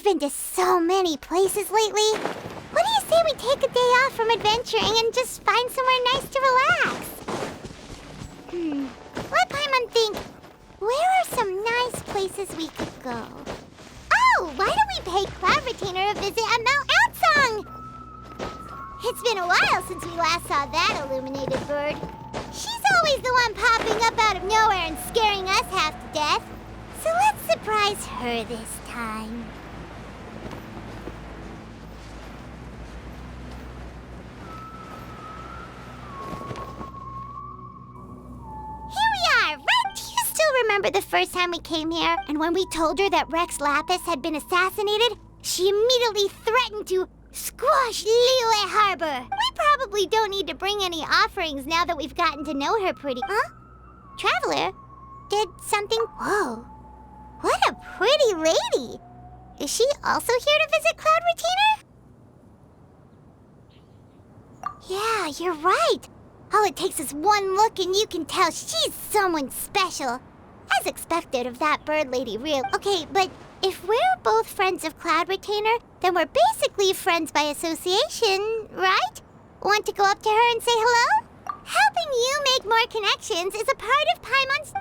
We've been to so many places lately. What do you say we take a day off from adventuring and just find somewhere nice to relax? Let Paimon think. Where are some nice places we could go? Oh, why don't we pay Cloud Retainer a visit at Mount Outsong? It's been a while since we last saw that illuminated bird. She's always the one popping up out of nowhere and scaring us half to death. So let's surprise her this time. Here we are! Red, do you still remember the first time we came here? And when we told her that Rex Lapis had been assassinated, she immediately threatened to squash Liyue Harbor. We probably don't need to bring any offerings now that we've gotten to know her pretty... Huh? Traveler? Did something... Whoa. What a pretty lady! Is she also here to visit Cloud Retainer? Yeah, you're right. All it takes is one look and you can tell she's someone special. As expected of that bird lady real. Okay, but if we're both friends of Cloud Retainer, then we're basically friends by association, right? Want to go up to her and say hello? Helping you make more connections is a part of Paimon's...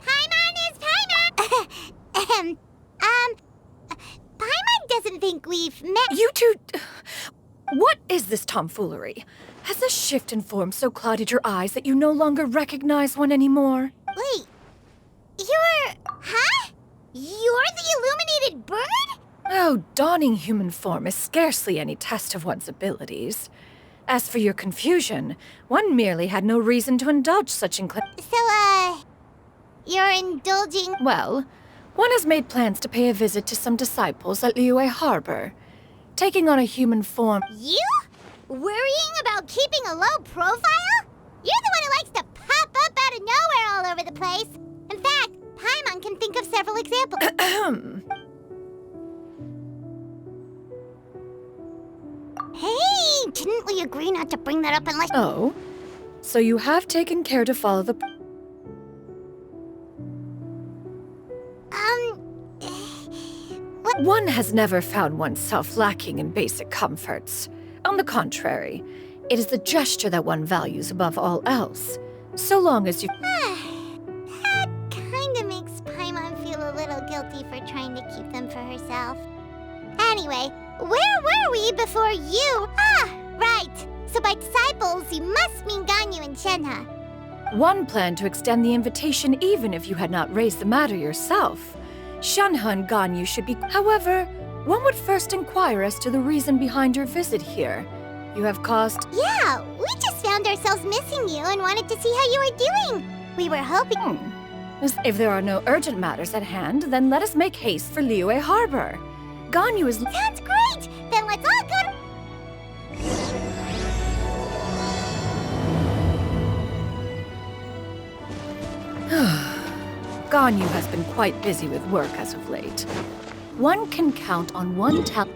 Paimon is Paimon! Paimon doesn't think we've met... You two... What is this tomfoolery? Has the shift in form so clouded your eyes that you no longer recognize one anymore? Wait, you're... Huh? You're the illuminated bird? Oh, donning human form is scarcely any test of one's abilities. As for your confusion, one merely had no reason to indulge such So, you're indulging... Well, one has made plans to pay a visit to some disciples at Liyue Harbor. Taking on a human form... You? Worrying about keeping a low profile? You're the one who likes to pop up out of nowhere all over the place. In fact, Paimon can think of several examples. Hey, didn't we agree not to bring that up unless... Oh? So you have taken care to follow the... What? One has never found oneself lacking in basic comforts. On the contrary, it is the gesture that one values above all else. So long as you... That kinda makes Paimon feel a little guilty for trying to keep them for herself. Anyway, where were we before you? Ah, right. So by disciples, you must mean Ganyu and Shenhe. One planned to extend the invitation even if you had not raised the matter yourself. Shenhe and Ganyu should be... However, one would first inquire as to the reason behind your visit here. You have caused... Yeah, we just found ourselves missing you and wanted to see how you were doing. We were hoping... If there are no urgent matters at hand, then let us make haste for Liyue Harbor. Ganyu is... Sounds great! Then let's all go to... Ganyu has been quite busy with work as of late. One can count on one tap...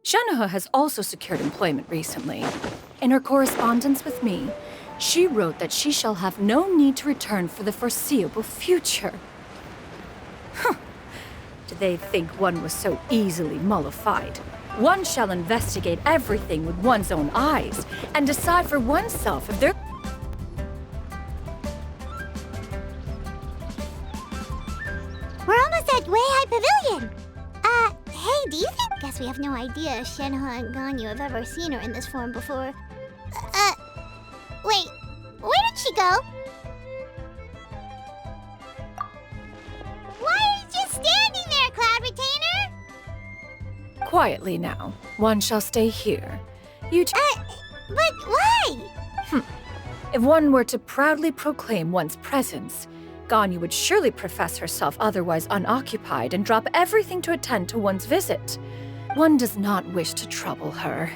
Shenhe has also secured employment recently. In her correspondence with me, she wrote that she shall have no need to return for the foreseeable future. Did they think one was so easily mollified? One shall investigate everything with one's own eyes and decide for oneself if there... We're almost at Weihai Pavilion. Hey, do you think... Guess we have no idea if Shenhe and Ganyu have ever seen her in this form before. Wait, where did she go? Why are you just standing there, Cloud Retainer? Quietly now. One shall stay here. You But why? If one were to proudly proclaim one's presence, Ganyu would surely profess herself otherwise unoccupied and drop everything to attend to one's visit. One does not wish to trouble her.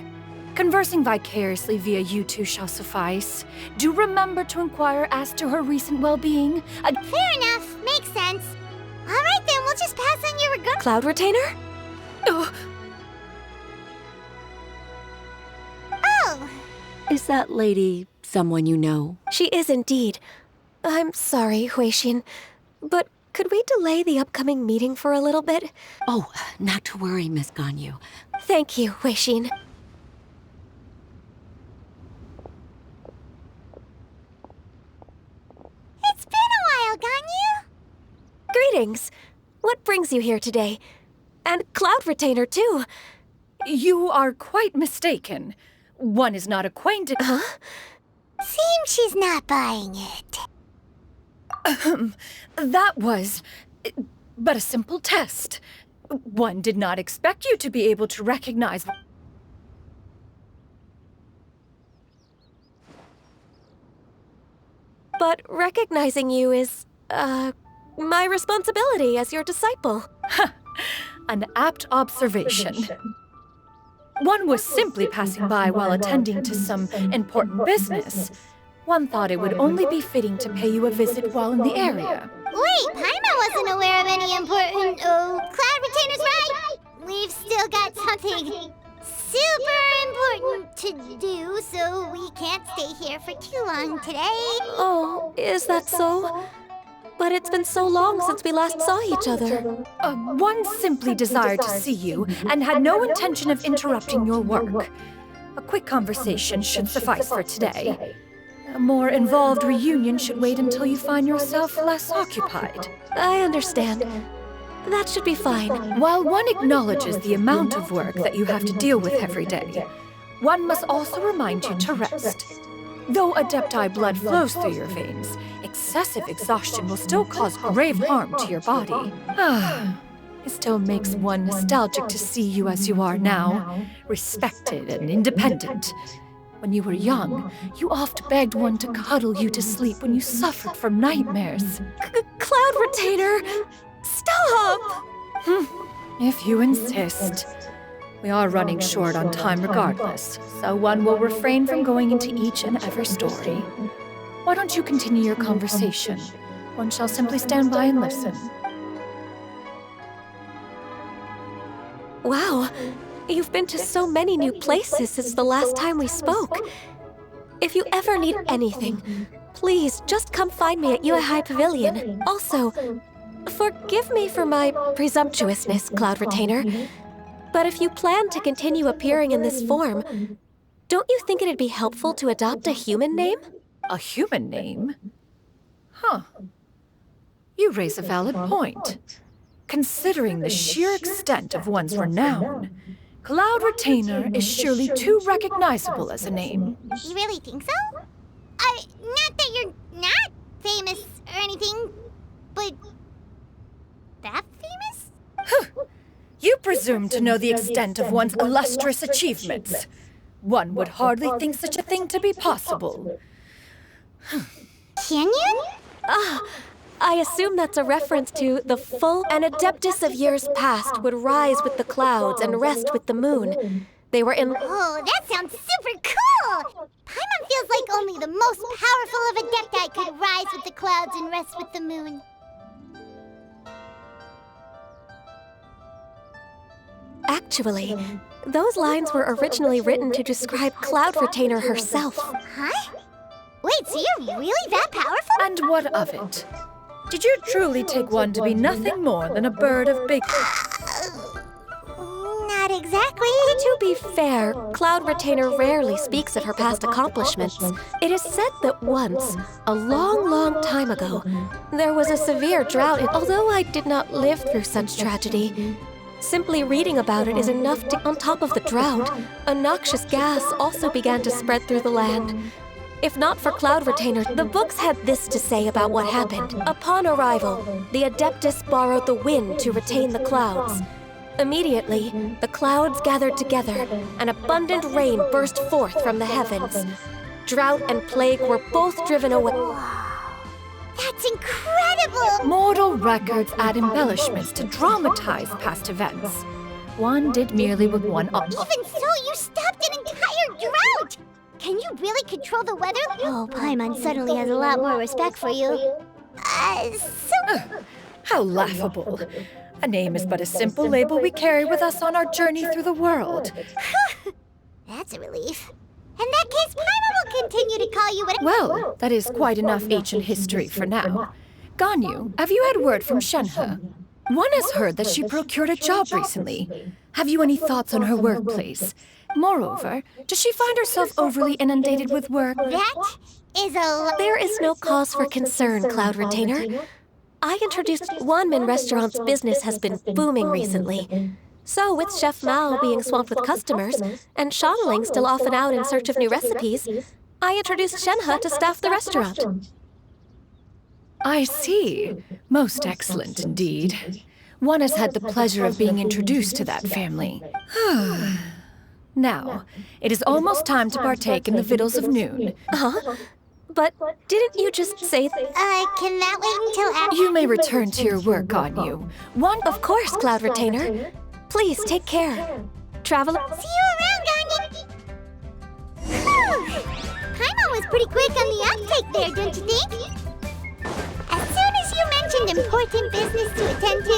Conversing vicariously via you two shall suffice. Do remember to inquire as to her recent well-being. Fair enough. Makes sense. All right, then, we'll We'll just pass on your regard. Cloud Retainer? Oh, Oh, Is that lady someone you know? She is indeed. I'm sorry, Huixin, but could we delay the upcoming meeting for a little bit? Oh, not to worry, Miss Ganyu. Thank you, Huixin. it's been a while, Ganyu. Greetings. What brings you here today? And Cloud Retainer, too. you are quite mistaken. One is not acquainted. Seems she's not buying it. That was but a simple test. One did not expect you to be able to recognize. But recognizing you is, my responsibility as your disciple. An apt observation. One was simply passing by while attending to some important business. One thought it would only be fitting to pay you a visit while in the area. Wait, Paimon wasn't aware of any important. Oh, Cloud Retainer's right. We've still got something super important to do, so we can't stay here for too long today. Oh, is that so? But it's been so long since we last saw each other. One simply desired to see you and had no intention of interrupting your work. A quick conversation should suffice for today. A more involved reunion should wait until you find yourself less occupied. I understand. That should be fine. While one acknowledges the amount of work that you have to deal with every day, one must also remind you to rest. Though Adepti blood flows through your veins, excessive exhaustion will still cause grave harm to your body. It still makes one nostalgic to see you as you are now, respected and independent. When you were young, you oft begged one to cuddle you to sleep when you suffered from nightmares. Cloud Retainer! Stop! If you insist. We are running short on time regardless, so one will refrain from going into each and every story. Why don't you continue your conversation? One shall simply stand by and listen. Wow, you've been to so many new places since the last time we spoke. If you ever need anything, please just come find me at Yuehai Pavilion. Also, forgive me for my presumptuousness, Cloud Retainer, but if you plan to continue appearing in this form, don't you think it'd be helpful to adopt a human name? A human name? Huh. You raise a valid point. Considering the sheer extent of one's renown, Cloud Retainer is surely too recognizable as a name. You really think so? Not that you're not famous or anything, but that famous? You presume to know the extent of one's illustrious achievements. One would hardly think such a thing to be possible. Xianyun? I assume that's a reference to the full an Adeptus of years past would rise with the clouds and rest with the moon. They were in... Oh, that sounds super cool! Paimon feels like only the most powerful of Adepti could rise with the clouds and rest with the moon. Actually, those lines were originally written to describe Cloud Retainer herself. Huh? Wait, so you're really that powerful? And what of it? Did you truly take one to be nothing more than a bird of big... Not exactly. To be fair, Cloud Retainer rarely speaks of her past accomplishments. It is said that once, a long, long time ago, there was a severe drought, and although I did not live through such tragedy, simply reading about it is enough to... On top of the drought, a noxious gas also began to spread through the land. If not for Cloud Retainer, the books had this to say about what happened. Upon arrival, the Adeptus borrowed the wind to retain the clouds. Immediately, the clouds gathered together, and abundant rain burst forth from the heavens. Drought and plague were both driven away. That's incredible! Mortal records add embellishments to dramatize past events. One did merely with one object. Even so, you stopped an entire drought! Can you really control the weather? Oh, Paimon suddenly has a lot more respect for you. How laughable. A name is but a simple label we carry with us on our journey through the world. That's a relief. In that case, Paimon will continue to call you what. Well, that is quite enough ancient history for now. Ganyu, have you had word from Shenhe? One has heard that she procured a job recently. Have you any thoughts on her workplace? Moreover, does she find herself overly inundated with work? That is a. There is no cause for concern, Cloud Retainer. I introduced Wanmin Restaurant's business has been booming recently. So, with Chef Mao being swamped with customers, and Shanling still off and out in search of new recipes, I introduced Shenhe to staff the restaurant. I see. Most excellent indeed. One has had the pleasure of being introduced to that family. Now, it is almost time to partake in the victuals of noon. Huh? But didn't you just say Can that wait until after? You may return to your work, Ganyu. Of course, Cloud Retainer. Please take care. Travel. See you around, Ganyu! Paimon was pretty quick on the uptake there, don't you think? As soon as you mentioned important business to attend to,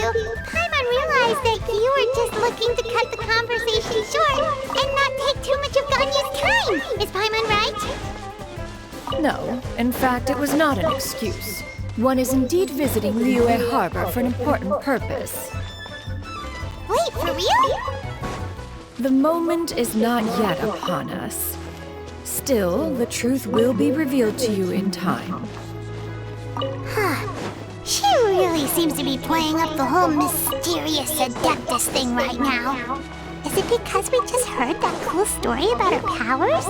Paimon realized that you were just looking to cut the conversation short and not take too much of Ganyu's time. Is Paimon right? No, in fact, it was not an excuse. One is indeed visiting Liyue Harbor for an important purpose. Wait, for real? The moment is not yet upon us. Still, the truth will be revealed to you in time. She really seems to be playing up the whole mysterious Adeptus thing right now. Is it because we just heard that cool story about her powers?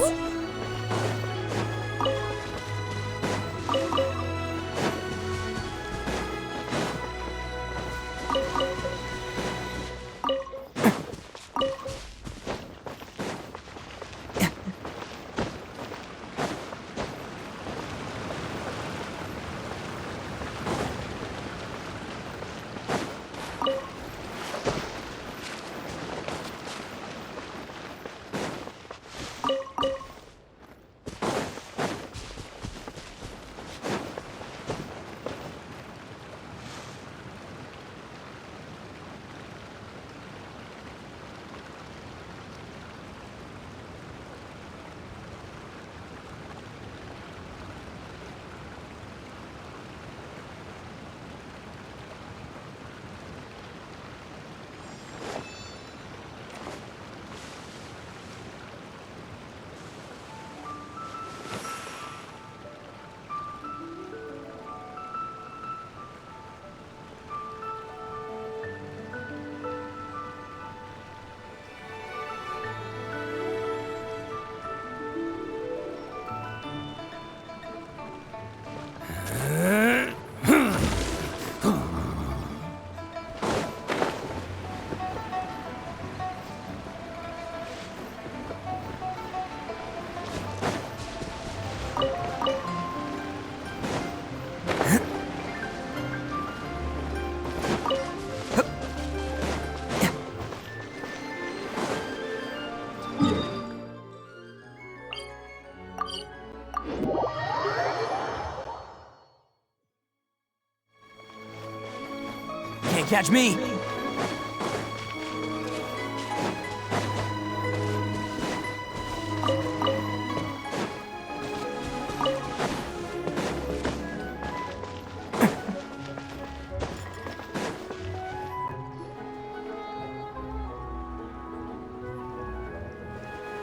Can't catch me!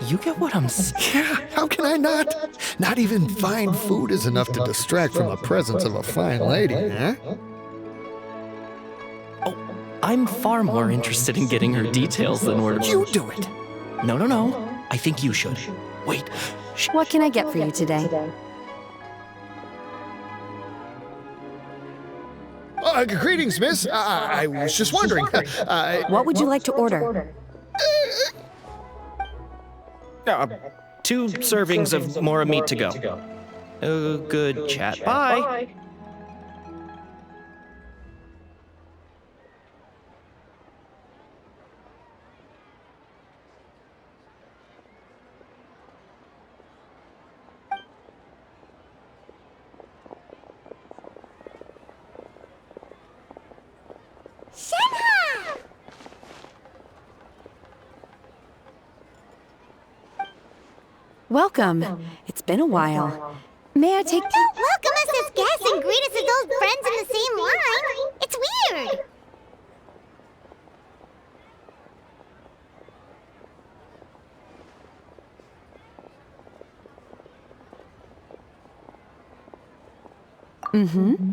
You get what I'm saying? Yeah, how can I not? Not even fine food is enough to distract from the presence of a fine lady, huh? Oh, I'm far more interested in getting her details than word of You do it! No. I think you should. Wait. What can I get for you today? Greetings, miss. I was just wondering. What would you like to order? 2 servings of more meat to go. Good chat. Bye. Shenhe! Welcome. It's been a while. May I take... Don't welcome us as guests and greet us as old friends in the same line. It's weird. Mm-hmm.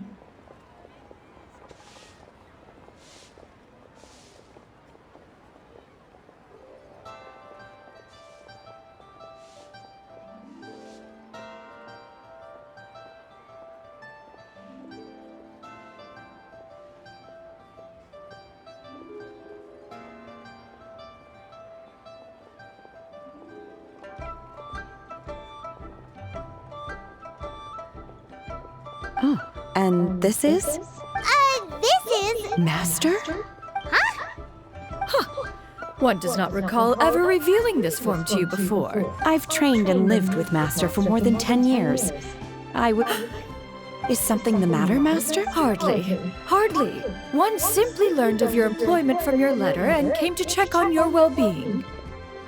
Oh, and this is? This is... Master? One does not recall ever revealing this form to you before. I've trained and lived with Master for more than 10 years. I would... Is something the matter, Master? Hardly. Hardly. One simply learned of your employment from your letter and came to check on your well-being.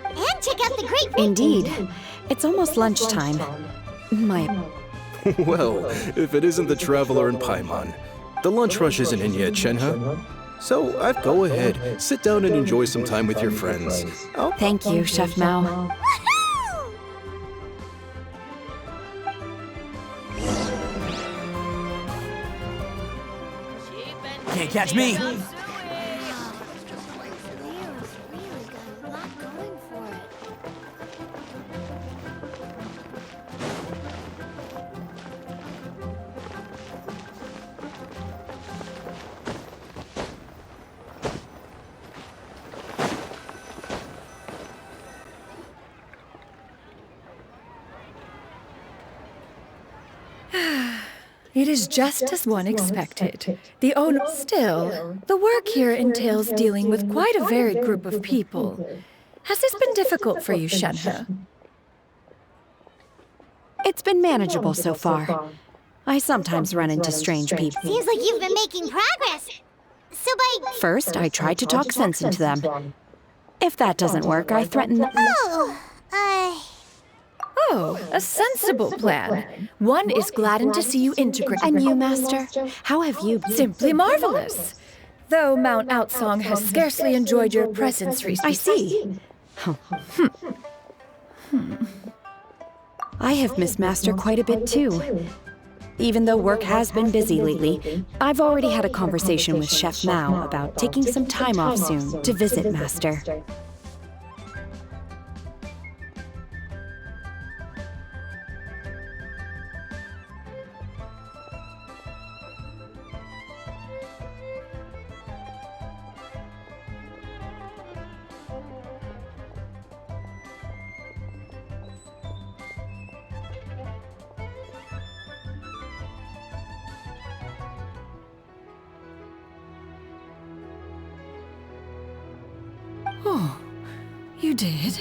And check out the great... Indeed. It's almost lunchtime. My... Well, if it isn't the Traveler in Paimon. The lunch rush isn't in yet, Shenhe. So, I'd go ahead, sit down and enjoy some time with your friends. Thank you, Chef Mao. Can't catch me! It is just as one expected. The owner... Still, the work here entails dealing with quite a varied group of people. Has this been difficult for you, Shenhe? It's been manageable so far. I sometimes run into strange people. Seems like you've been making progress. So by... First, I try to talk sense into them. If that doesn't work, I threaten them. Oh, a sensible plan. One is gladdened to see you integrate. And you, Master? How have you been? Simply marvelous. Though Mount Outsong has scarcely enjoyed your presence recently. I see. I have missed Master quite a bit, too. Even though work has been busy lately, I've already had a conversation with Chef Mao about taking some time off soon to visit Master. Oh, you did?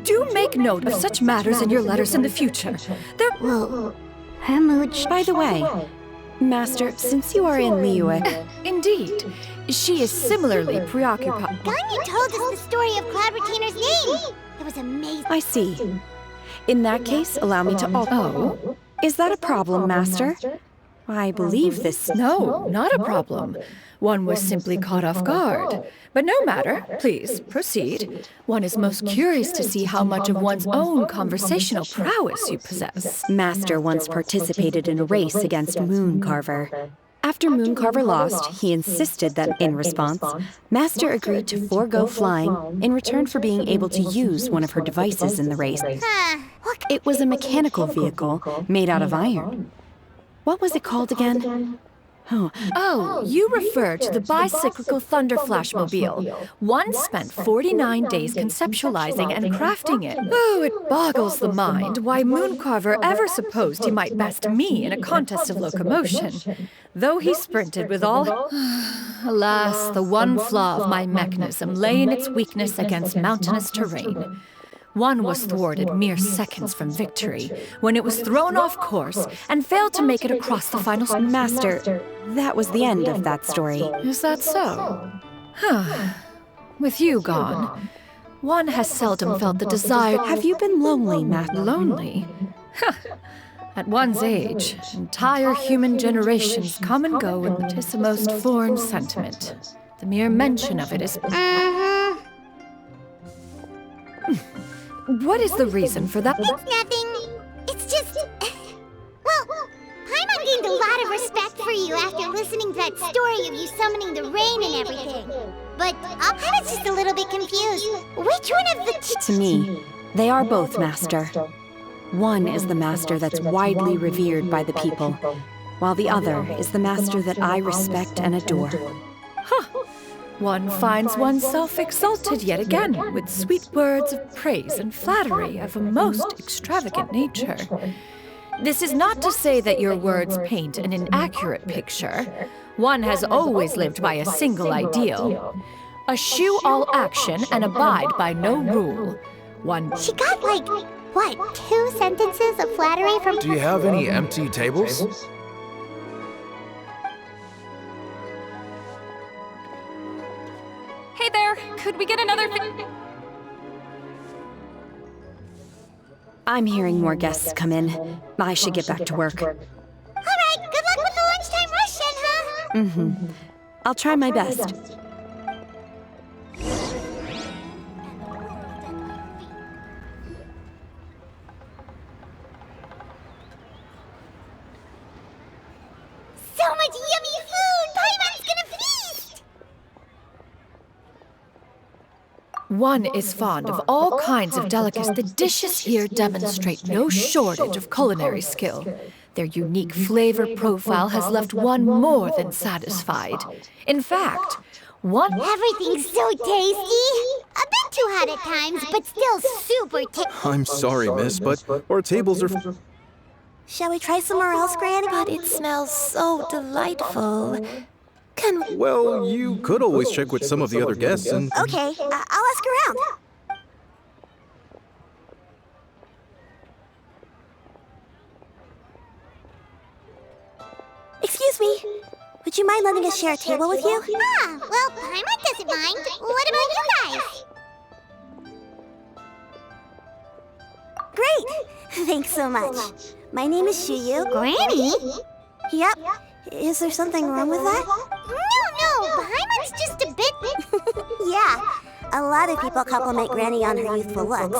Do make note of such matters in your letters in the future. Whoa. Hermooch. By the way, Master, since you are in Liyue... Indeed. She is similarly preoccupied. Ganyu told us the story of Cloud Retainer's name. It was amazing. I see. In that case, allow me to alter... Oh? Is that a problem, Master? I believe this... No, not a problem. One was simply caught off guard. But no matter. Please, proceed. One is most curious to see how much of one's own conversational prowess you possess. Master once participated in a race against Mooncarver. After Mooncarver lost, he insisted that, in response, Master agreed to forego flying in return for being able to use one of her devices in the race. It was a mechanical vehicle made out of iron. What was it called again? Oh, you refer to the bicyclical Thunder Flashmobile. One spent 49 days conceptualizing and crafting it. Oh, it boggles the mind why Mooncarver ever supposed he might best me in a contest of locomotion. Though he sprinted with all... Alas, the one flaw of my mechanism lay in its weakness against mountainous terrain. One was thwarted mere seconds from victory, when it was thrown off course and failed to make it across the final... Master, that was the end of that story. Is that so? With you gone, One has seldom felt the desire. Have you been lonely, Master? Lonely? At one's age, entire human generations come and go, and it is a most foreign sentiment. The mere mention of it is... What is the reason for that? It's nothing. It's just... Well, Paimon gained a lot of respect for you after listening to that story of you summoning the rain and everything. But I was just a little bit confused. Which one of the To me, they are both Master. One is the Master that's widely revered by the people, while the other is the Master that I respect and adore. One finds oneself exalted yet again with sweet words of praise and flattery of a most extravagant nature. This is not to say that your words paint an inaccurate picture. One has always lived by a single ideal. Eschew all action and abide by no rule. One... She got like, what, 2 sentences of flattery from... Do you have any empty tables? Hey there, could we get another I'm hearing more guests come in. I should get back to work. All right, good luck with the lunchtime rush, Shenhe. I'll try my best. So much yummy food! Paimon's gonna feast! One is fond of all kinds of delicacies. The dishes here demonstrate no shortage of culinary skill. Their unique flavor profile has left one more than satisfied. In fact, one... Everything's so tasty! A bit too hot at times, but still super tasty. I'm sorry, miss, but our tables are... Shall we try somewhere else, Granny? But it smells so delightful. Well, you could always check with some of the other guests and... Okay, I'll ask around. Excuse me, would you mind letting us share a table with you? Ah, well, Paimon doesn't mind. What about you guys? Great! Thanks so much. My name is Xianyun. Granny? Yep. Is there something wrong with that? No, Paimon's just a bit... Yeah, a lot of people compliment Granny on her youthful looks.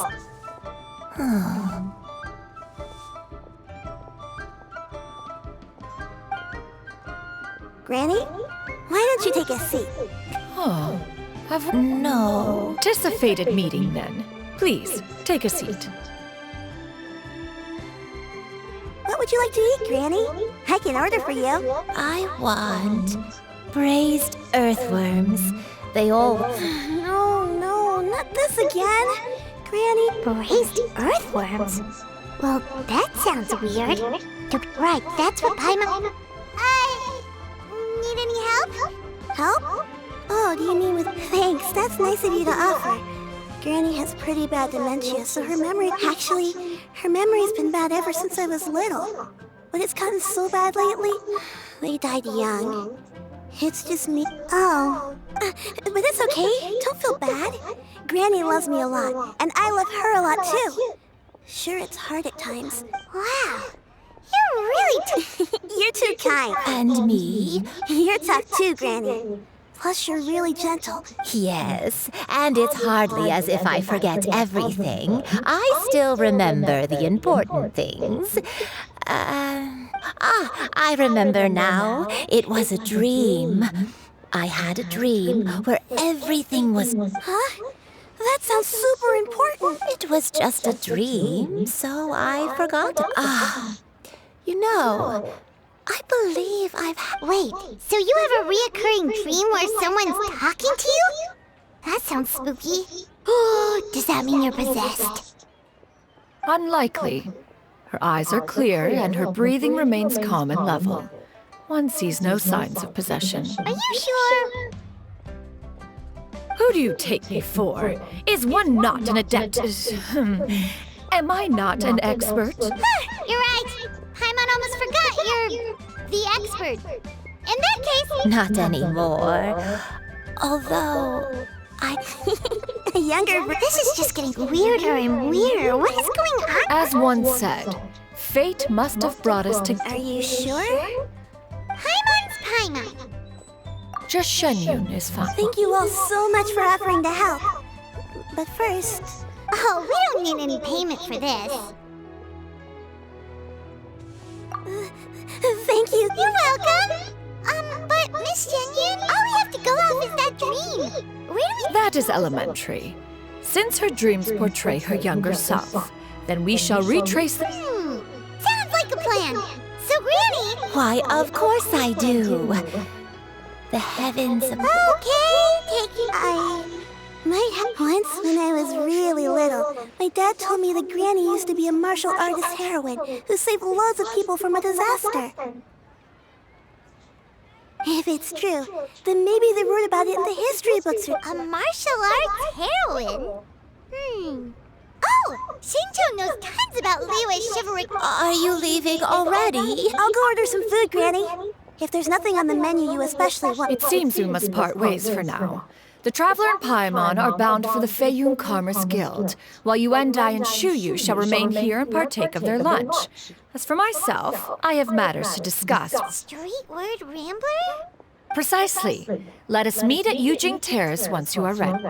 Granny, why don't you take a seat? No. Anticipated meeting, then. Please, take a seat. What would you like to eat, Granny? I can order for you. I want braised earthworms. They all... No, not this again. Granny, braised earthworms? Well, that sounds weird. Right, that's what Paimon... Need any help? Help? Oh, do you mean with... Thanks, that's nice of you to offer. Granny has pretty bad dementia, so her memory... Actually, her memory's been bad ever since I was little. But it's gotten so bad lately. They died young. It's just me... Oh. But it's okay. Don't feel bad. Granny loves me a lot, and I love her a lot, too. Sure, it's hard at times. Wow. You're really You're too kind. And me? You're tough too, Granny. Plus, you're really gentle. Yes, and it's hardly as if I forget everything. I still remember the important things. I remember now. It was a dream. I had a dream where everything was... Huh? That sounds super important. It was just a dream, so I forgot. You know, I believe I've had... Wait, so you have a reoccurring dream where someone's talking to you? That sounds spooky. Oh, does that mean you're possessed? Unlikely. Her eyes are clear and her breathing remains calm and level. One sees no signs of possession. Are you sure? Who do you take me for? Is one not an adept? Am I not an expert? You're right. Paimon almost forgot you're the expert. In that case... Not anymore. Although, A younger... This is just getting weirder and weirder. What is going on? As one said, fate must have brought us to... Are you sure? Paimon's Paimon. Just Xianyun is fine. Thank you all so much for offering to help. But first... Oh, we don't need any payment for this. Thank you. You're welcome. But Miss Xianyun, all we have to go off is that dream. Where do we... That is elementary. Since her dreams portray her younger self, then we shall retrace the... Sounds like a plan. So, Granny... Why, of course I do. The heavens... Okay, take it. Once, when I was really little, my dad told me that Granny used to be a martial artist heroine who saved loads of people from a disaster. If it's true, then maybe they wrote about it in the history books. A martial arts heroine? Oh, Xingqiu knows tons about Liyue's chivalric... Are you leaving already? I'll go order some food, Granny. If there's nothing on the menu you especially want... It seems we must part ways for now. The Traveler and Paimon are bound for the Feiyun Commerce Guild, while Yuendai and Shuyu shall remain here and partake of their lunch. As for myself, I have matters to discuss. Street word rambler? Precisely. Let us meet at Yujing Terrace once you are ready.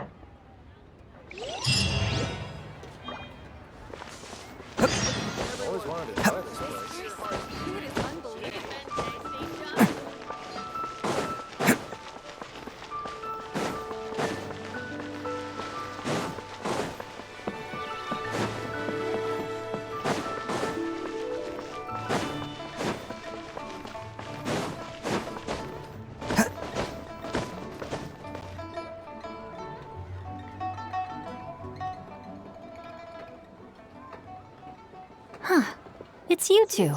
It's you two.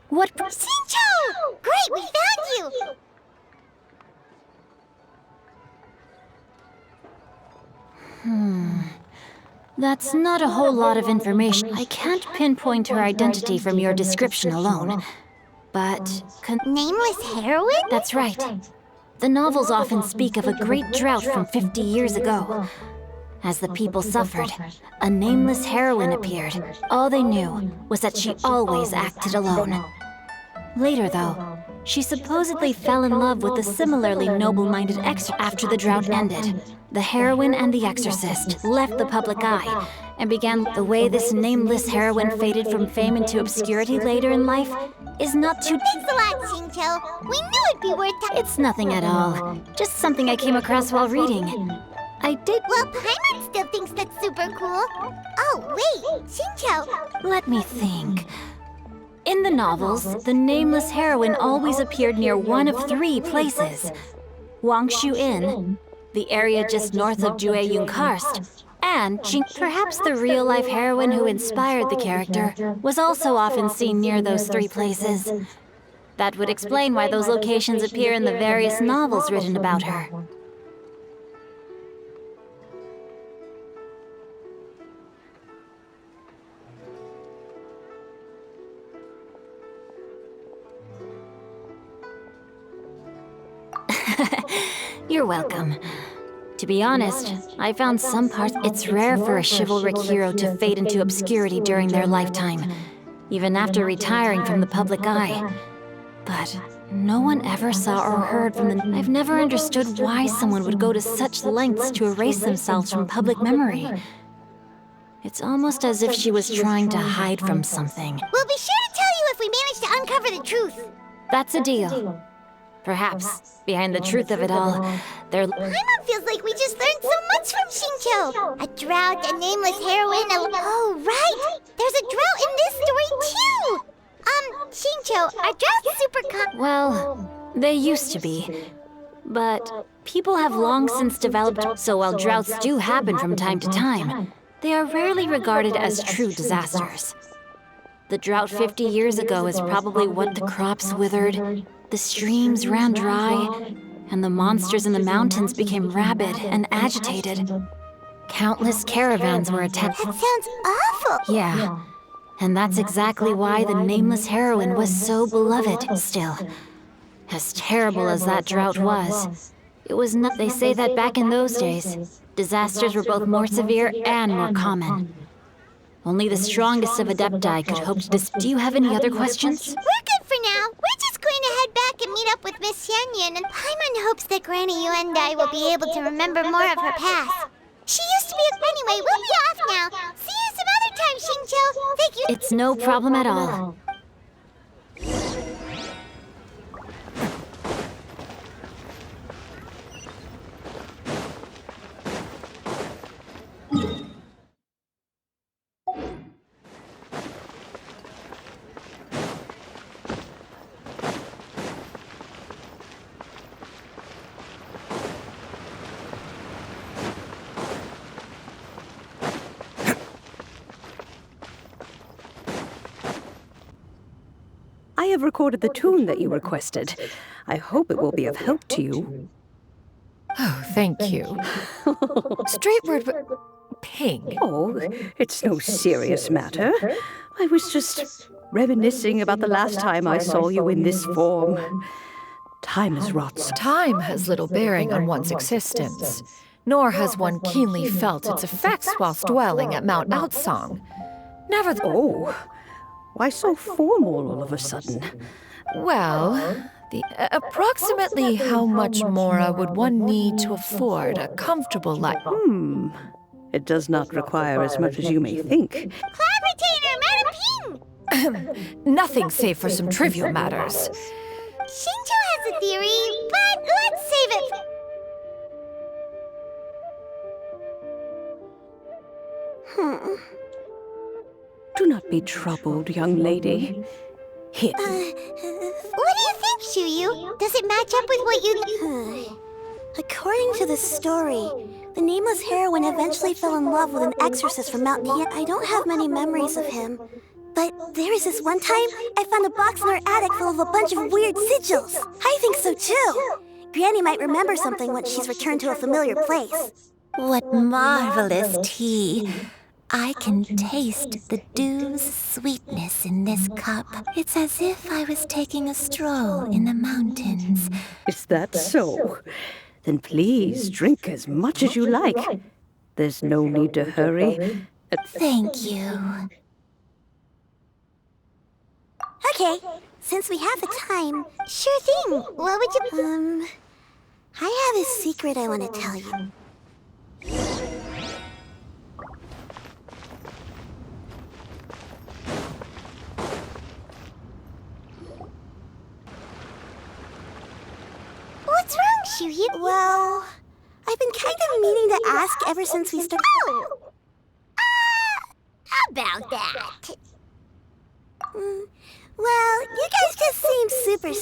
What... Xingqiu! Great, we found you! That's not a whole lot of information. I can't pinpoint her identity from your description alone. But... Nameless heroine? That's right. The novels often speak of a great drought from 50 years ago. As the people suffered, a nameless heroine appeared. All they knew was that she always acted alone. Later, though, she supposedly fell in love with a similarly noble-minded exorcist. After the drought ended, the heroine and the exorcist left the public eye and began... The way this nameless heroine faded from fame into obscurity later in life is not too... Thanks a lot, Xingqiu. We knew it'd be worth... It's nothing at all. Just something I came across while reading. I did... Well, Paimon still thinks that's super cool. Oh, wait, Xingqiu. Let me think. In the novels, the nameless heroine always appeared near one of 3 places. Wangshu Inn, the area just north of Jueyun Karst, and perhaps the real-life heroine who inspired the character was also often seen near those 3 places. That would explain why those locations appear in the various novels written about her. You're welcome. To be honest, I found some parts... It's rare for a chivalric hero to fade into obscurity during their lifetime, even after retiring from the public eye. But no one ever saw or heard from them. I've never understood why someone would go to such lengths to erase themselves from public memory. It's almost as if she was trying to hide from something. We'll be sure to tell you if we manage to uncover the truth. That's a deal. Perhaps, behind the truth of it all, Paimon feels like we just learned so much from Xingqiu. A drought, a nameless heroine, Oh, right! There's a drought in this story, too! Xingqiu, are droughts super Well, they used to be. But people have long since developed, so while droughts do happen from time to time, they are rarely regarded as true disasters. The drought 50 years ago is probably what the crops withered, the streams ran dry, and the monsters in the mountains became rabid and agitated. Countless caravans were attacked. That sounds awful! Yeah, and that's exactly why the nameless heroine was so beloved still. As terrible as that drought was, it was not... They say that back in those days, disasters were both more severe and more common. Only the strongest of Adepti could hope to Do you have any other questions? We're good for now. We're just going to head back and meet up with Miss Xianyun, and Paimon hopes that Granny Yuendai will be able to remember more of her past. She used to be Anyway, we'll be off now. See you some other time, Xingqiu. Thank you. It's no problem at all. I have recorded the tune that you requested. I hope it will be of help to you. Oh, thank you. Straight word, but ping. Oh, it's no serious matter. I was just reminiscing about the last time I saw you in this form. Time is rots. Time has little bearing on one's existence, nor has one keenly felt its effects whilst dwelling at Mount Outsong. Oh, why so formal all of a sudden? Well, approximately how much more would one need to afford a comfortable life? It does not require as much as you may think. Cloud Retainer, Madam Ping! Nothing save for some trivial matters. Xingqiu has a theory, but let's save it Do not be troubled, young lady. Here. What do you think, Xianyun? Does it match up with what you... According to the story, the nameless heroine eventually fell in love with an exorcist from Mount Xianyun. I don't have many memories of him. But there was this one time I found a box in our attic full of a bunch of weird sigils. I think so too. Granny might remember something once she's returned to a familiar place. What marvelous tea. I can taste the dew's sweetness in this cup. It's as if I was taking a stroll in the mountains. Is that so? Then please drink as much as you like. There's no need to hurry. Thank you. Okay, since we have the time... Sure thing. What would you... I have a secret I want to tell you. What's wrong, Xianyun? Well, I've been kind of meaning to ask ever since we started... Oh! About that. Well, you guys just seem super...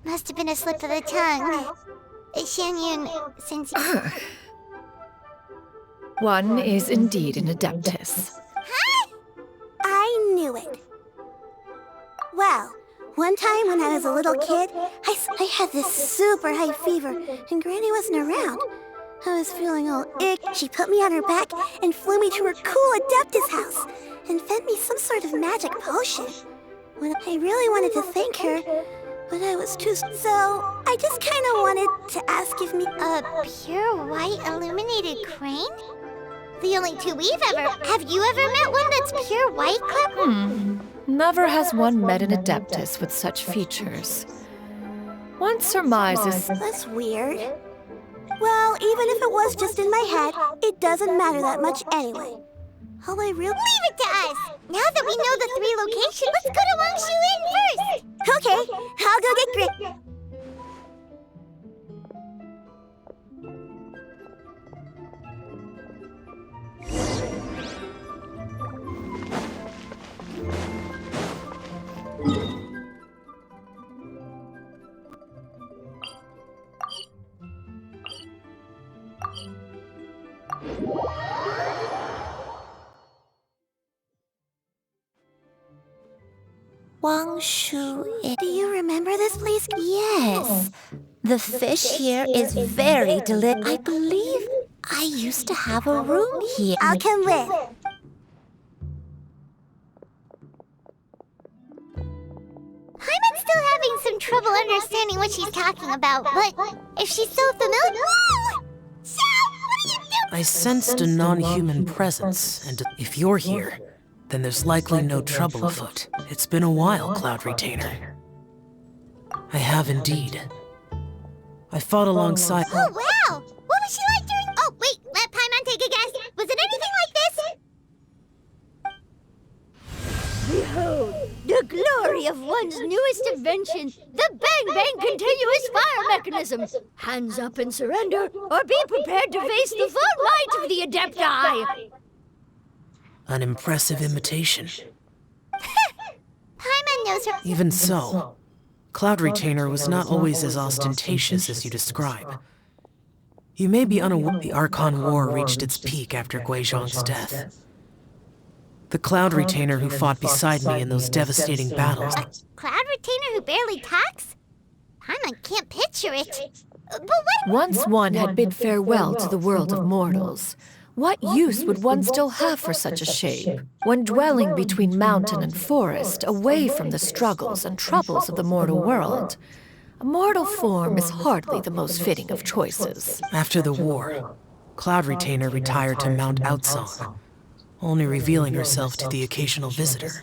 Must have been a slip of the tongue. Xianyun, since you... One is indeed an Adeptus. Huh? I knew it. Well, one time when I was a little kid, I had this super high fever, and Granny wasn't around. I was feeling all ick. She put me on her back and flew me to her cool Adeptus house, and fed me some sort of magic potion. When I really wanted to thank her, but I was too... So, I just kind of wanted to ask if me... A pure white illuminated crane? The only two we've ever... Have you ever met one that's pure white, Clem? Never has one met an Adeptus with such features. One surmises... That's weird. Well, even if it was just in my head, it doesn't matter that much anyway. All I really... Leave it to us! Now that we know the 3 locations, let's go to Wangshu Inn first! Okay, I'll go get Grit. Wangshu Inn. Do you remember this place? Yes. The fish here is very delicious. I believe I used to have a room here. I'll come with. Paimon's still having some trouble understanding what she's talking about, but if she's so familiar... Whoa! I sensed a non-human presence, and if you're here, then there's likely no trouble afoot. It's been a while, Cloud Retainer. I have indeed. I fought alongside— Oh, wow! What was she like during— Oh, wait, let Paimon take a guess. Was it anything like this? Behold, the glory of one's newest invention, the Bang Bang Continuous Fire Mechanism. Hands up and surrender, or be prepared to face the full might of the Adepti. An impressive imitation. Paimon knows her— Even so, Cloud Retainer was not always as ostentatious as you describe. You may be unaware the Archon War reached its peak after Guizhong's death. The Cloud Retainer who fought beside me in those devastating battles— Cloud Retainer who barely talks? Paimon can't picture it. But what— Once one had bid farewell to the world of mortals, what use would one still have for such a shape? When dwelling between mountain and forest, away from the struggles and troubles of the mortal world, a mortal form is hardly the most fitting of choices. After the war, Cloud Retainer retired to Mount Outsong, only revealing herself to the occasional visitor,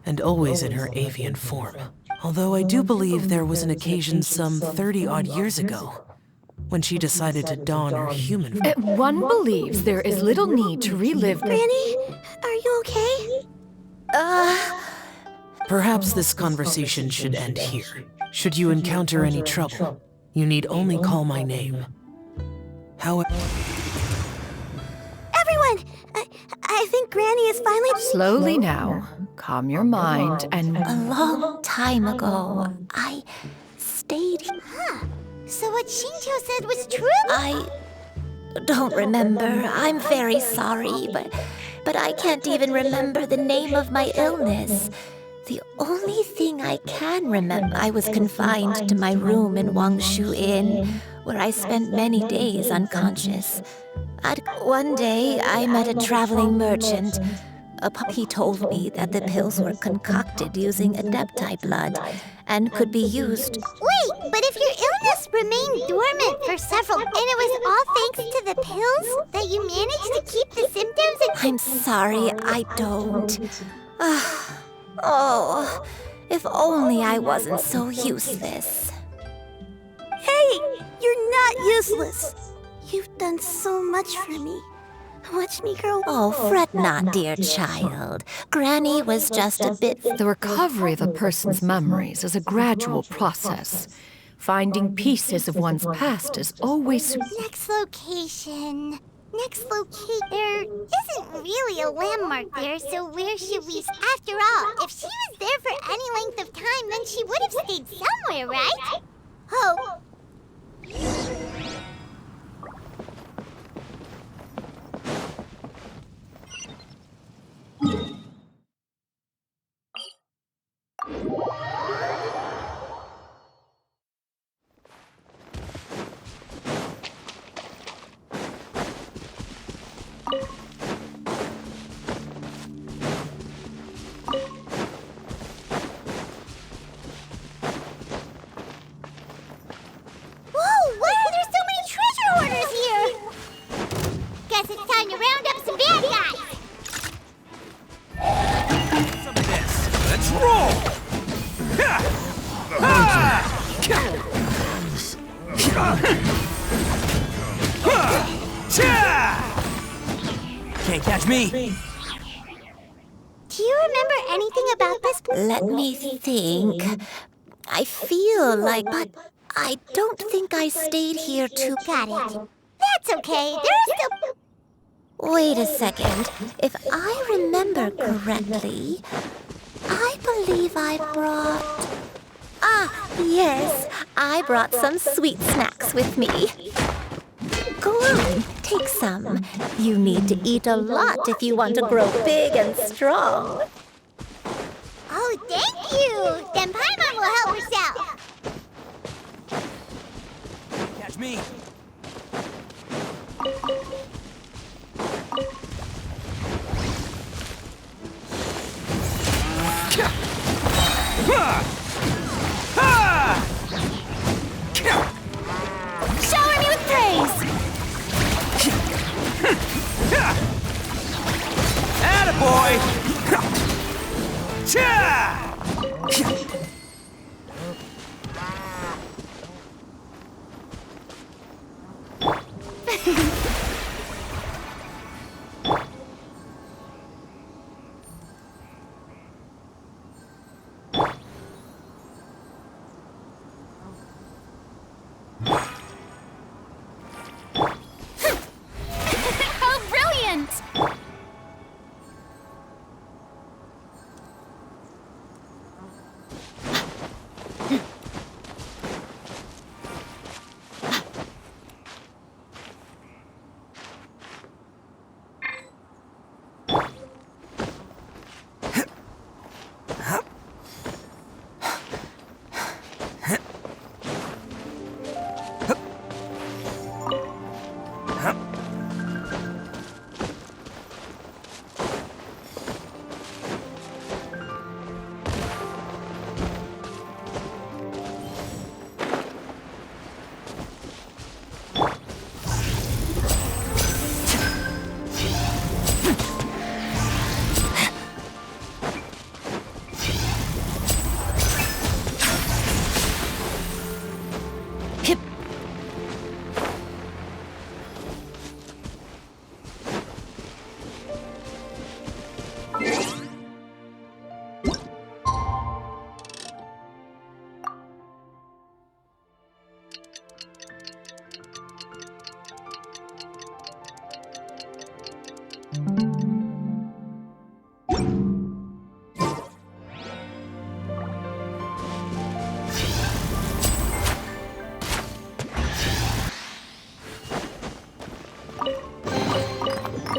and always in her avian form. Although I do believe there was an occasion some 30-odd years ago when she decided to don her human form. One believes there is little need to relive— Granny, are you okay? Perhaps this conversation should end here. Should you encounter any trouble, you need only call my name. However— Everyone! I think Granny is finally— Slowly now, calm your mind and— A long time ago, I stayed— Huh. So what Shinto said was true? I don't remember. I'm very sorry, but I can't even remember the name of my illness. The only thing I can remember, I was confined to my room in Wangshu Inn, where I spent many days unconscious. One day, I met a traveling merchant. He told me that the pills were concocted using Adepti blood and could be used— Wait, but if your illness remained dormant for several— And it was all thanks to the pills that you managed to keep the symptoms and— I'm sorry, I don't. Oh, if only I wasn't so useless. Hey, you're not useless. You've done so much for me. Watch me grow— Oh, fret not, dear child. Granny was just a bit— The recovery of a person's memories is a gradual process. Finding pieces of one's past is always— Next location. There isn't really a landmark there, so where should we— After all, if she was there for any length of time, then she would have stayed somewhere, right? Oh. Whoa, why are there so many treasure hoarders here? Guess it's time to round up some bad guys. Some of this. Let's roll! Can't catch me. Do you remember anything about this? Let me think. I feel like— But I don't think I stayed here too— Got it. That's okay. There are still— Wait a second. If I remember correctly, I believe I brought— yes, I brought some sweet snacks with me. Go on, take some. You need to eat a lot if you want to grow big and strong. Oh, thank you. Then Paimon will help herself. Catch me. Shower me with praise!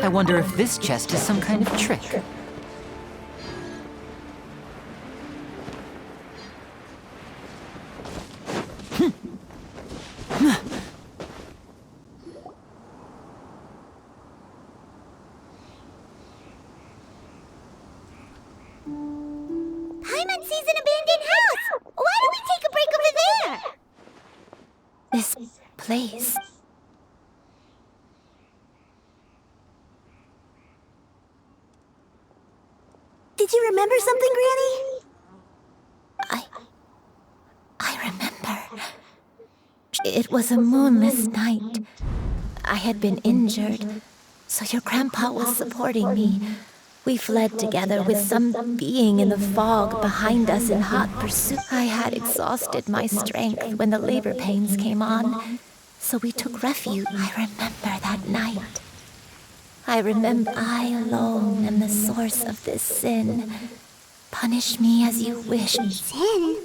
I wonder if this chest is some kind of trick. Paimon sees an abandoned house! Why don't we take a break over there? This place. Did you remember something, Granny? I remember. It was a moonless night. I had been injured, so your grandpa was supporting me. We fled together with some being in the fog behind us in hot pursuit. I had exhausted my strength when the labor pains came on, so we took refuge. I remember that night. I remember I alone am the source of this sin. Punish me as you wish. Sin?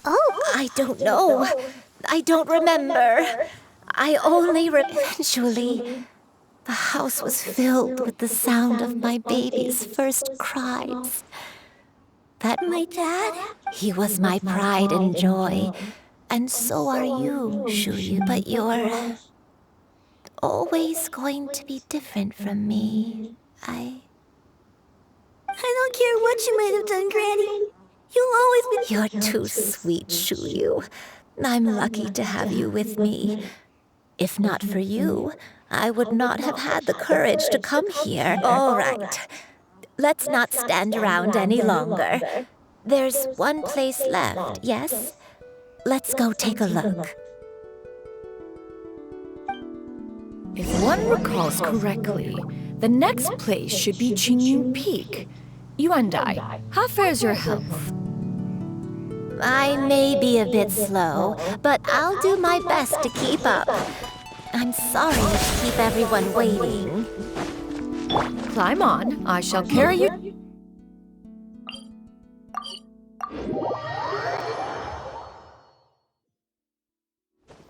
Oh. I don't know. I don't remember. I only eventually... The house was filled with the sound of my baby's first cries. That my dad? He was my pride and joy. And so are you, Xianyun. But you're always going to be different from me. I don't care what you might have done, Granny. You'll always be... You're too sweet, Xianyun. I'm lucky to have you with me. If not for you, I would not have had the courage to come here. All right. Let's not stand around any longer. There's one place left, yes? Let's go take a look. If one recalls correctly, the next place should be Xianyun Peak. Yuandai, how fares your health? I may be a bit slow, but I'll do my best to keep up. I'm sorry to keep everyone waiting. Climb on. I shall carry you.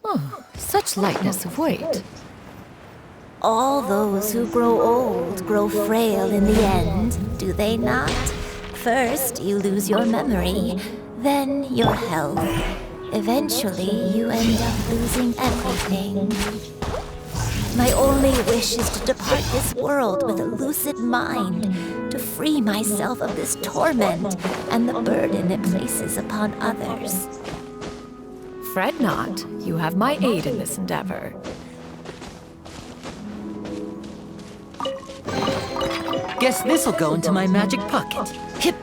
Oh, such lightness of weight. All those who grow old grow frail in the end, do they not? First, you lose your memory, then your health. Eventually, you end up losing everything. My only wish is to depart this world with a lucid mind, to free myself of this torment and the burden it places upon others. Fret not. You have my aid in this endeavor. Guess this'll go into my magic pocket. Hip!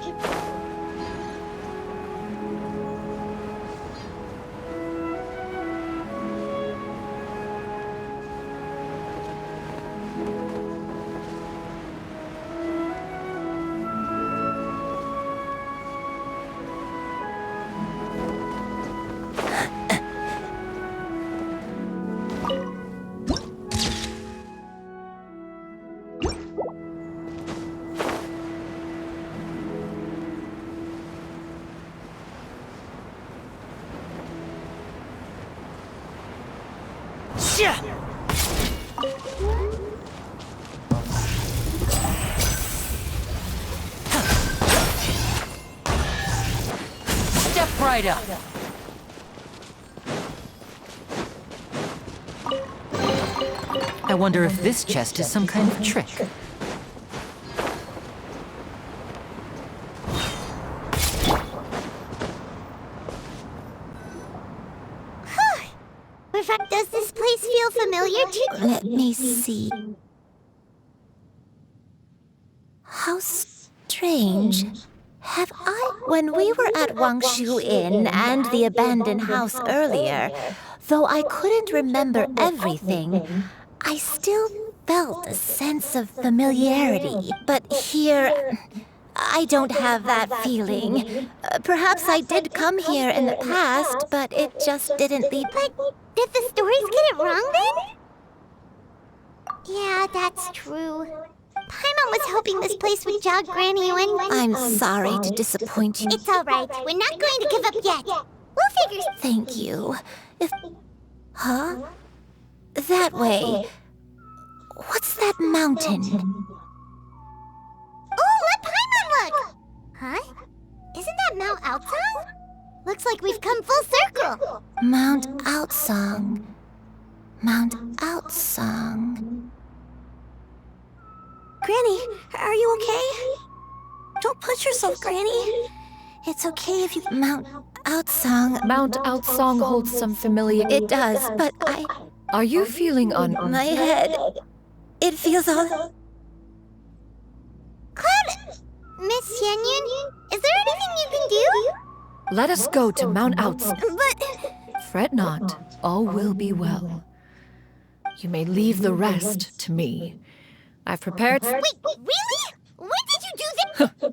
Step right up. I wonder if this chest is some kind of trick. Does this place feel familiar to you? Let me see. How strange. Have I... When we were at Wangshu Inn and the abandoned house earlier, though I couldn't remember everything, I still felt a sense of familiarity. But here, I don't have that feeling. Perhaps I did come here in the past, but it just didn't leave... But did the stories get it wrong then? Yeah, that's true. Paimon was hoping this place would jog Granny when... I'm sorry to disappoint you. It's all right. We're not going to give up yet. We'll figure... Thank you. If... Huh? That way. What's that mountain? Oh, let Paimon look! Huh? Isn't that Mount Outsong? Looks like we've come full circle. Mount Outsong. Mount Outsong. Granny, are you okay? Don't push yourself, Granny. It's okay if you... Mount Outsong. Mount Outsong holds some familiar... It does, but I... Are you feeling My head... It feels all... Cloud... Miss Xianyun, is there anything you can do? Let us go to Mount Outsong. But... Fret not, all will be well. You may leave the rest to me. I've prepared... Wait, really? When did you do this?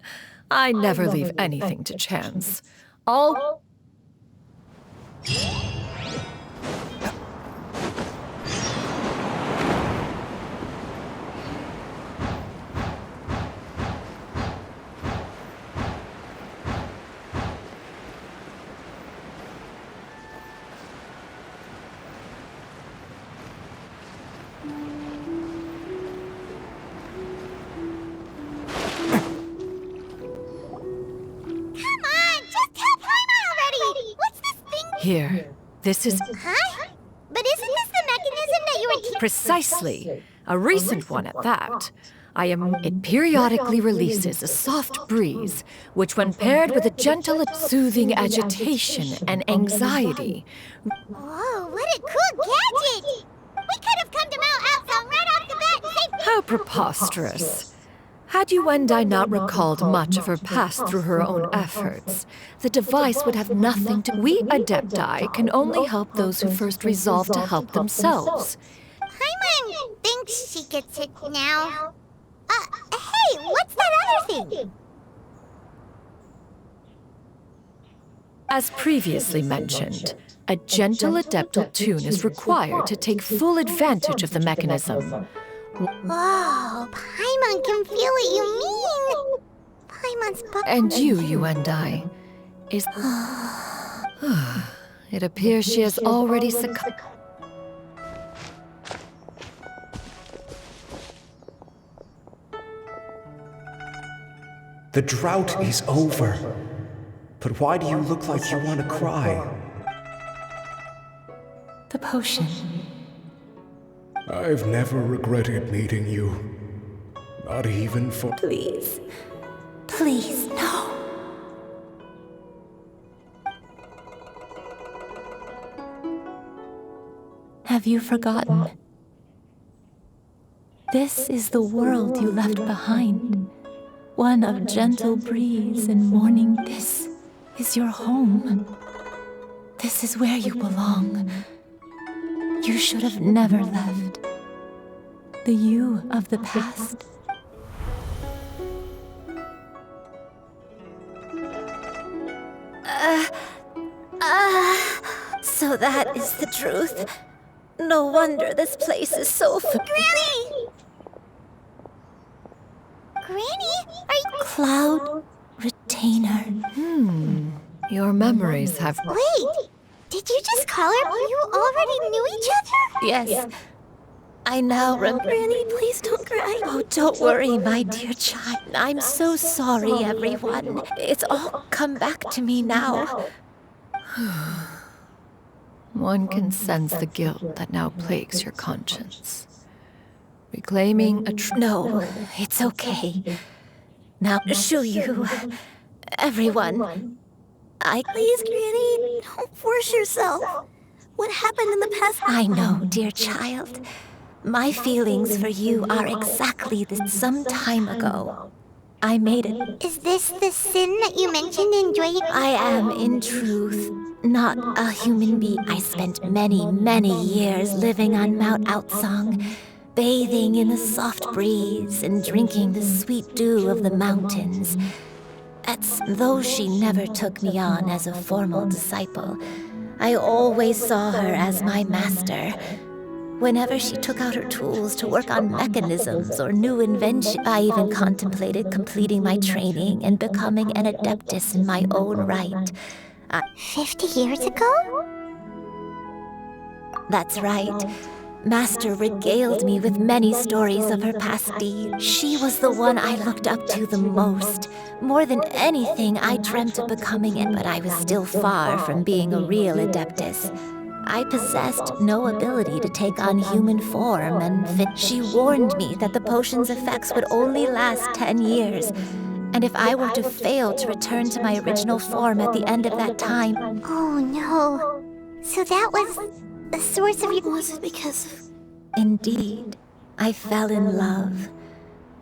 I never leave anything to chance. All... Here, this is... Huh? But isn't this the mechanism that you were teaching? Precisely. A recent one at that. It periodically releases a soft breeze, which when paired with a gentle, soothing agitation and anxiety... Whoa, what a cool gadget! We could have come to Mount Outsong right off the bat and saved... How preposterous. Had Yuendai not recalled much of her past through her own efforts, the device would have nothing to... We Adepti can only help those who first resolve to help themselves. Paimon thinks she gets it now. Hey, what's that other thing? As previously mentioned, a gentle adeptal tune is required to take full advantage of the mechanism. Whoa, Paimon can feel what you mean. Paimon's... And you, Yuendai, is... It appears she has already succumbed... The drought is over. But why do you look like you want to cry? The potion. I've never regretted meeting you. Not even for... Please. Please, no. Have you forgotten? This is the world you left behind. One of gentle breeze and morning. This is your home. This is where you belong. You should have never left. The you of the past. So that is the truth. No wonder this place is so... Granny! Granny, are you... Cloud Retainer. Your memories have... Wait, did you just call her? You already knew each other? Yes. I now remember. Granny, please don't cry. Oh, don't worry, my dear child. I'm so sorry, everyone. It's all come back to me now. One can sense the guilt that now plagues your conscience. Reclaiming a No, it's okay. Now, Shuyu, everyone, Please, Granny, don't force yourself. What happened in the past... I know, dear child. My feelings for you are exactly this. Some time ago, I made it. Is this the sin that you mentioned in Joy? I am, in truth, not a human being. I spent many, many years living on Mount Outsong, bathing in the soft breeze and drinking the sweet dew of the mountains. Though she never took me on as a formal disciple, I always saw her as my master. Whenever she took out her tools to work on mechanisms or new inventions, I even contemplated completing my training and becoming an adeptus in my own right. 50 years ago? That's right. Master regaled me with many stories of her past deeds. She was the one I looked up to the most. More than anything, I dreamt of becoming it, but I was still far from being a real Adeptus. I possessed no ability to take on human form and fit. She warned me that the potion's effects would only last 10 years, and if I were to fail to return to my original form at the end of that time... Oh no. So that was the source of your... Was it because of... Indeed, I fell in love.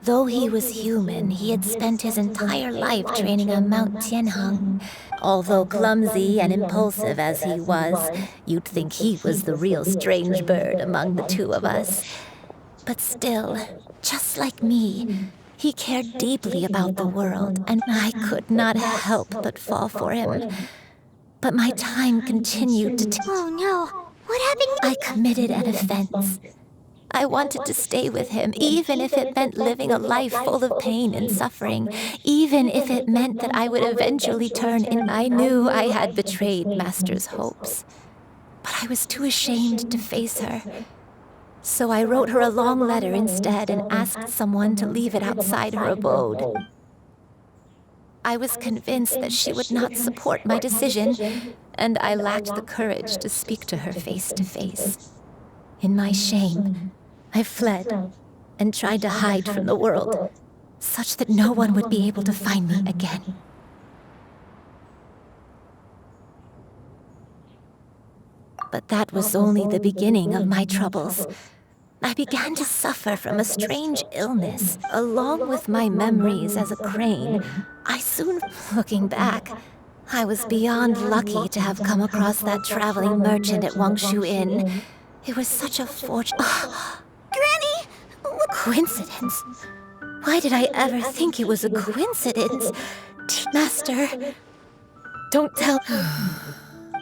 Though he was human, he had spent his entire life training on Mount Tianheng. Although clumsy and impulsive as he was, you'd think he was the real strange bird among the two of us. But still, just like me, he cared deeply about the world, and I could not help but fall for him. But my time continued to... Oh no, what happened? I committed an offense. I wanted to stay with him, even if it meant living a life full of pain and suffering, even if it meant that I would eventually turn in. I knew I had betrayed Master's hopes, but I was too ashamed to face her. So I wrote her a long letter instead and asked someone to leave it outside her abode. I was convinced that she would not support my decision, and I lacked the courage to speak to her face to face. In my shame, I fled and tried to hide from the world, such that no one would be able to find me again. But that was only the beginning of my troubles. I began to suffer from a strange illness, along with my memories as a crane. I soon, looking back, I was beyond lucky to have come across that traveling merchant at Wangshu Inn. It was such a fortune. Granny! What coincidence? Why did I ever think it was a coincidence? Master, don't tell...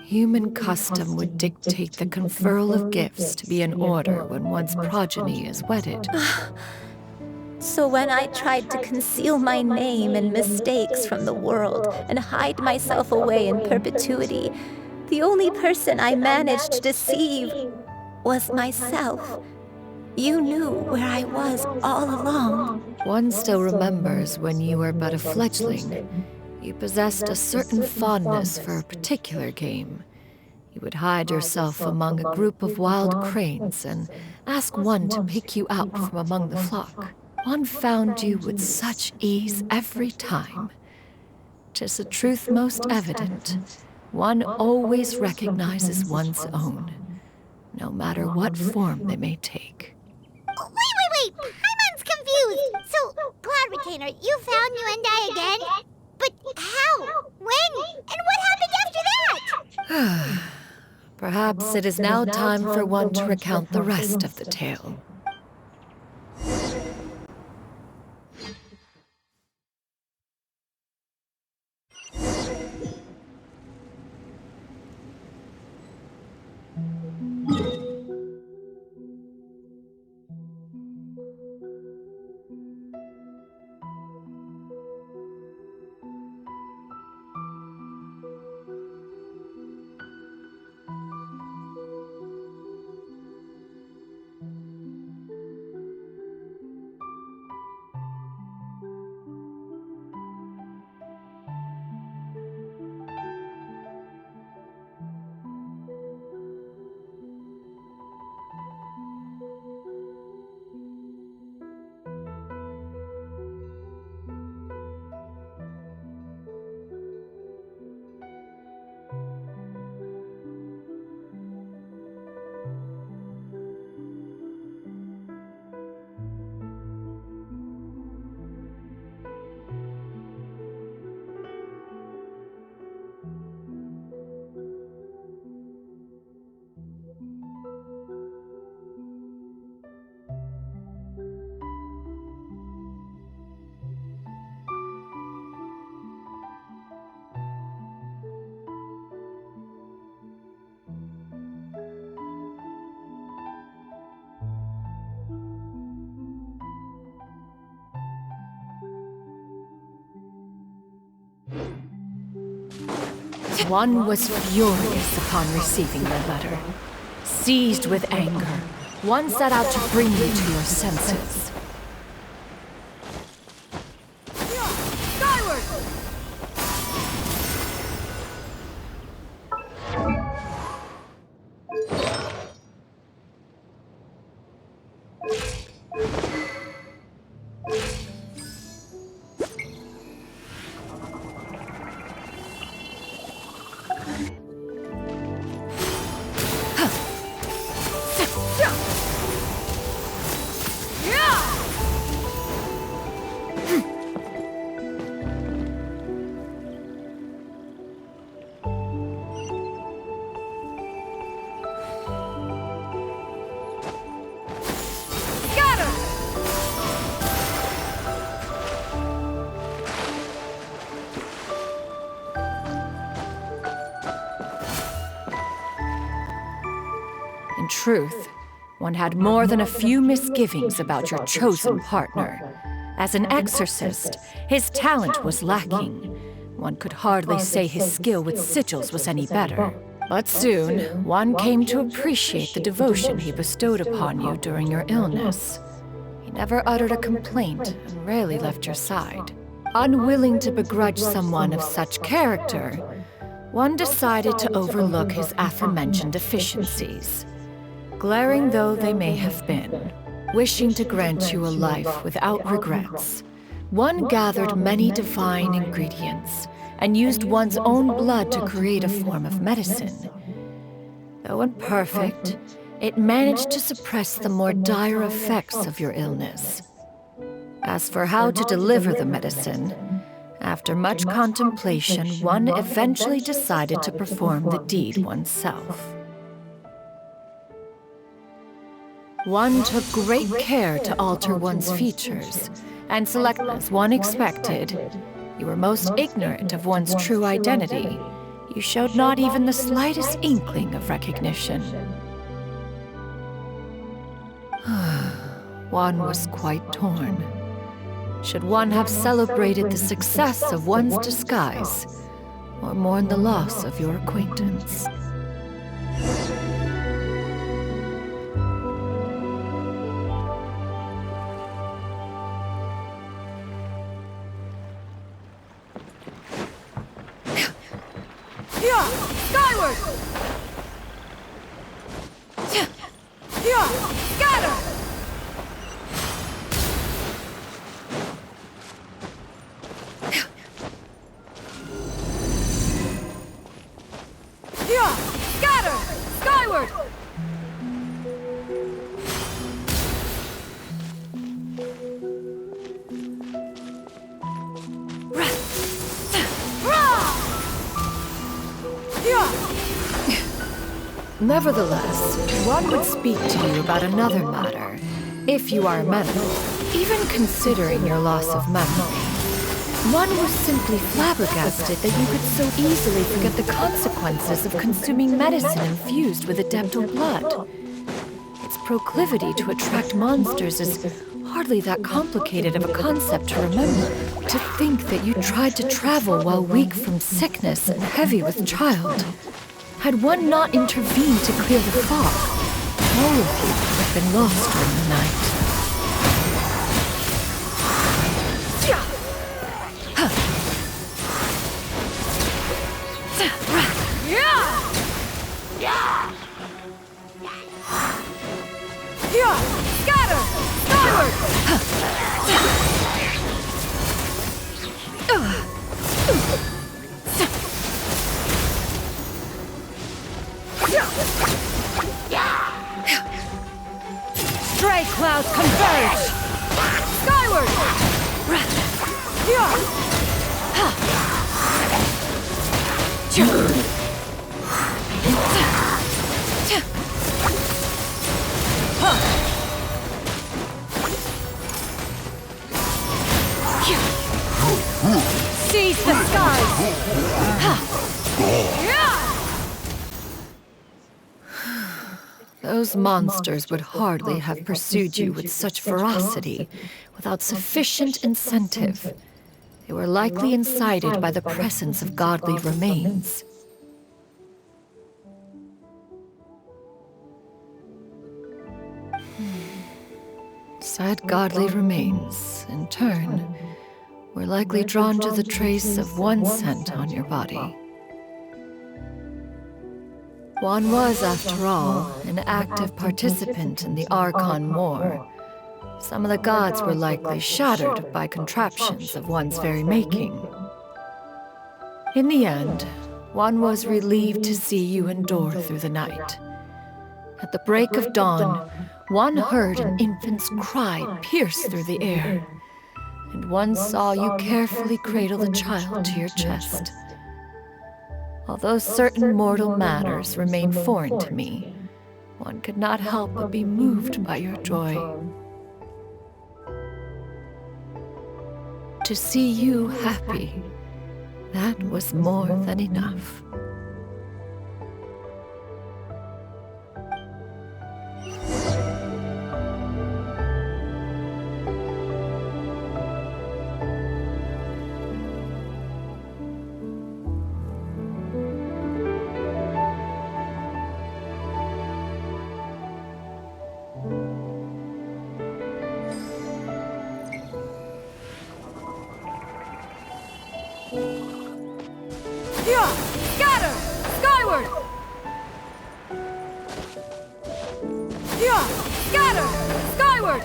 Human custom would dictate the conferral of gifts to be in order when one's progeny is wedded. So when I tried to conceal my name and mistakes from the world and hide myself away in perpetuity, the only person I managed to deceive was myself. You knew where I was all along. One still remembers when you were but a fledgling. You possessed a certain fondness for a particular game. You would hide yourself among a group of wild cranes and ask one to pick you out from among the flock. One found you with such ease every time. 'Tis a truth most evident. One always recognizes one's own, no matter what form they may take. Wait! Paimon's confused! So, Cloud Retainer, you found Yuendai again? But how? When? And what happened after that? Perhaps it is now time for one to recount the rest of the tale. One was furious upon receiving the letter. Seized with anger, one set out to bring you to your senses. Skyward! In truth, one had more than a few misgivings about your chosen partner. As an exorcist, his talent was lacking. One could hardly say his skill with sigils was any better. But soon, one came to appreciate the devotion he bestowed upon you during your illness. He never uttered a complaint and rarely left your side. Unwilling to begrudge someone of such character, one decided to overlook his aforementioned deficiencies. Glaring though they may have been, wishing to grant you a life without regrets, one gathered many divine ingredients and used one's own blood to create a form of medicine. Though imperfect, it managed to suppress the more dire effects of your illness. As for how to deliver the medicine, after much contemplation, one eventually decided to perform the deed oneself. One took great care to alter one's features and select as one expected. You were most ignorant of one's true identity. You showed not even the slightest inkling of recognition. One was quite torn. Should one have celebrated the success of one's disguise, or mourn the loss of your acquaintance? Skyward! Scatter! Scatter! Skyward! Nevertheless, one would speak to you about another matter, if you are amenable. Even considering your loss of memory, one was simply flabbergasted that you could so easily forget the consequences of consuming medicine infused with adeptal blood. Its proclivity to attract monsters is hardly that complicated of a concept to remember. To think that you tried to travel while weak from sickness and heavy with child. Had one not intervened to clear the fog, all of you would have been lost during the night. Scatter! Skyward! Stray clouds converge! Skyward! Seize the skies! Those monsters would hardly have pursued you with such ferocity without sufficient incentive. They were likely incited by the presence of godly remains. Said godly remains, in turn, were likely drawn to the trace of one scent on your body. One was, after all, an active participant in the Archon War. Some of the gods were likely shattered by contraptions of one's very making. In the end, one was relieved to see you endure through the night. At the break of dawn, one heard an infant's cry pierce through the air, and one saw you carefully cradle the child to your chest. Although certain mortal matters remain foreign to me, one could not help but be moved by your joy. To see you happy, that was more than enough. Scatter! Skyward! Scatter! Skyward!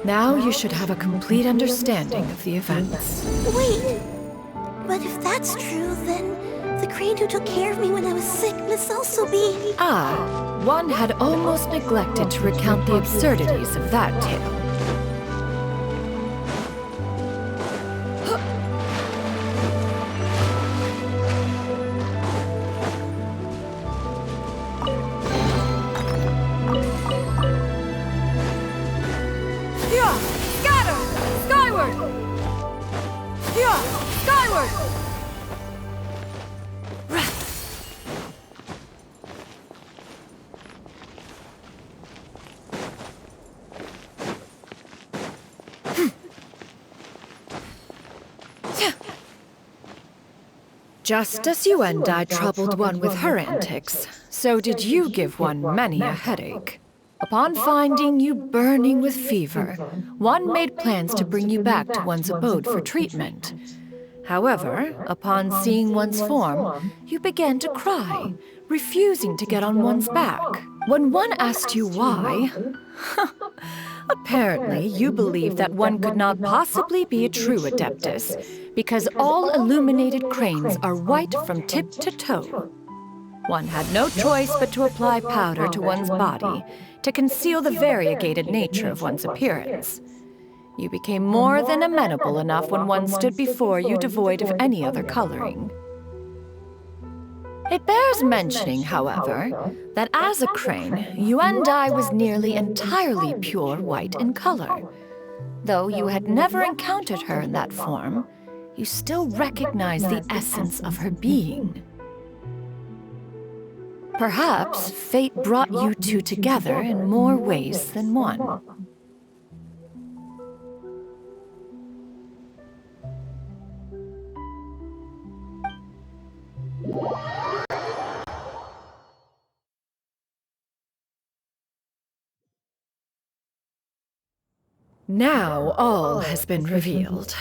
Now you should have a complete understanding of the events. Wait! But if that's true, then the crane who took care of me when I was sick must also be... Ah, one had almost neglected to recount the absurdities of that tale. Just as you and I troubled one with her antics, so did you give one many a headache. Upon finding you burning with fever, one made plans to bring you back to one's abode for treatment. However, upon seeing one's form, you began to cry, refusing to get on one's back. When one asked you why, apparently you believed that one could not possibly be a true Adeptus, because all illuminated cranes are white from tip to toe. One had no choice but to apply powder to one's body to conceal the variegated nature of one's appearance. You became more than amenable enough when one stood before you devoid of any other coloring. It bears mentioning, however, that as a crane, Yuandai was nearly entirely pure white in color. Though you had never encountered her in that form, you still recognized the essence of her being. Perhaps fate brought you two together in more ways than one. Now all has been revealed.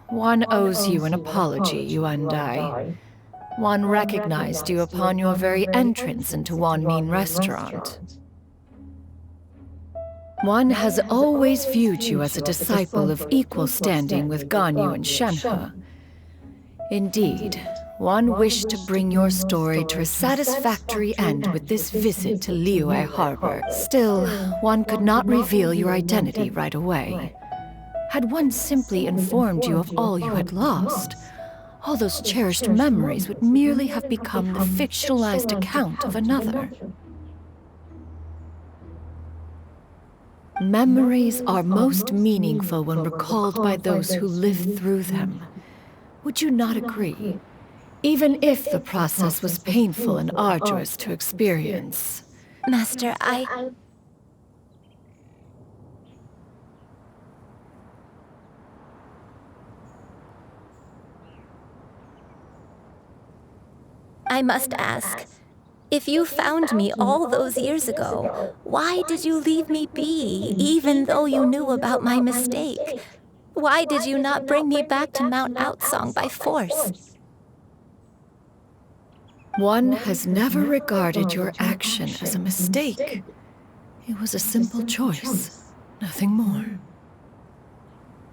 One owes you an apology, Yuandai. One recognized you upon your very entrance into Wanmin restaurant. One has always viewed you as a disciple of equal standing with Ganyu and Shenhe. Indeed, one wished to bring your story to a satisfactory end with this visit to Liyue Harbor. Still, one could not reveal your identity right away. Had one simply informed you of all you had lost, all those cherished memories would merely have become the fictionalized account of another. Memories are most meaningful when recalled by those who lived through them. Would you not agree? even if the process was painful and arduous to experience. Master, I must ask, if you found me all those years ago, why did you leave me be, even though you knew about my mistake? Why did you not bring me back to Mount Outsong by force? One has never regarded your action as a mistake. It was a simple choice, nothing more.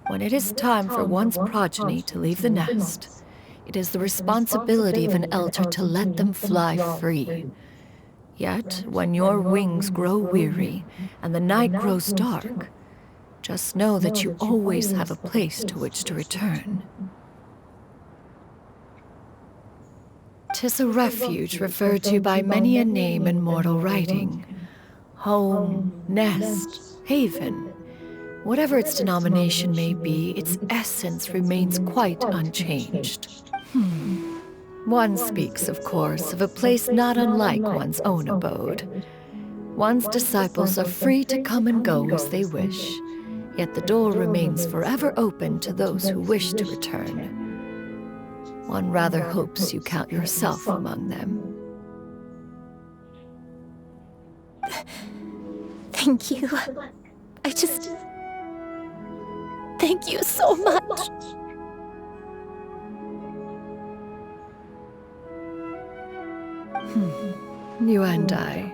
When it is time for one's progeny to leave the nest, it is the responsibility of an elder to let them fly free. Yet, when your wings grow weary and the night grows dark, just know that you always have a place to which to return. 'Tis a refuge referred to by many a name in mortal writing. Home, nest, haven. Whatever its denomination may be, its essence remains quite unchanged. One speaks, of course, of a place not unlike one's own abode. One's disciples are free to come and go as they wish, yet the door remains forever open to those who wish to return. One rather hopes you count yourself among them. Thank you. Thank you so much. You and I.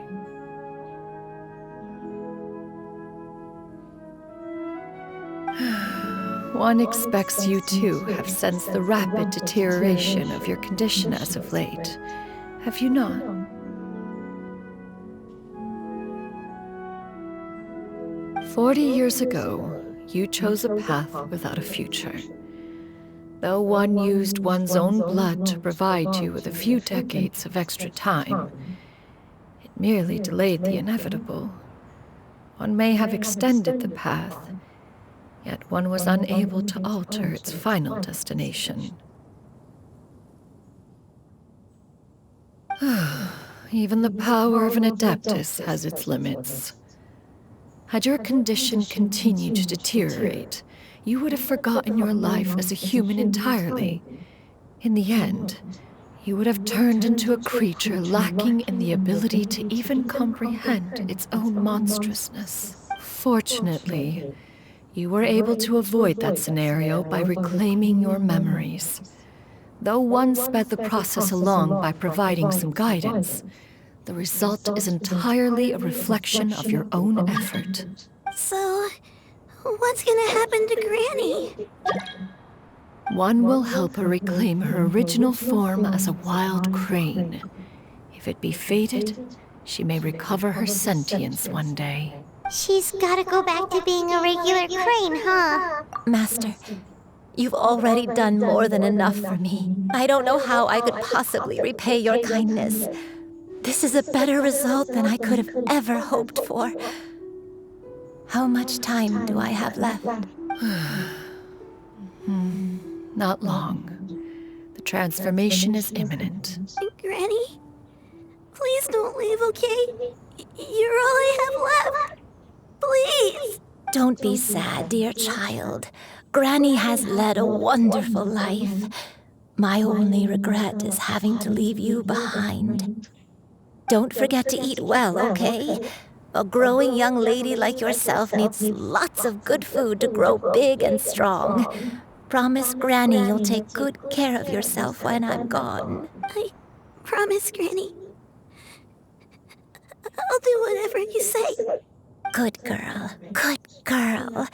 One expects you too have sensed the rapid deterioration of your condition as of late. Have you not? "40 years ago, you chose a path without a future. Though one used one's own blood to provide you with a few decades of extra time, it merely delayed the inevitable. One may have extended the path, yet one was unable to alter its final destination. Even the power of an adeptus has its limits. Had your condition continued to deteriorate, you would have forgotten your life as a human entirely. In the end, you would have turned into a creature lacking in the ability to even comprehend its own monstrousness. Fortunately, you were able to avoid that scenario by reclaiming your memories. Though one sped the process along by providing some guidance, the result is entirely a reflection of your own effort. So, what's gonna happen to Granny? One will help her reclaim her original form as a wild crane. If it be fated, she may recover her sentience one day. She's gotta go back to being a regular crane, huh? Master, you've already done more than enough for me. I don't know how I could possibly repay your kindness. This is a better result than I could have ever hoped for. How much time do I have left? Not long. The transformation is imminent. Granny, please don't leave, okay? You're all I have left. Please. Don't be sad, dear child. Granny has led a wonderful life. My only regret is having to leave you behind. Don't forget to eat well, okay? A growing young lady like yourself needs lots of good food to grow big and strong. Promise Granny you'll take good care of yourself when I'm gone. I promise, Granny. I'll do whatever you say. Good girl. Good girl.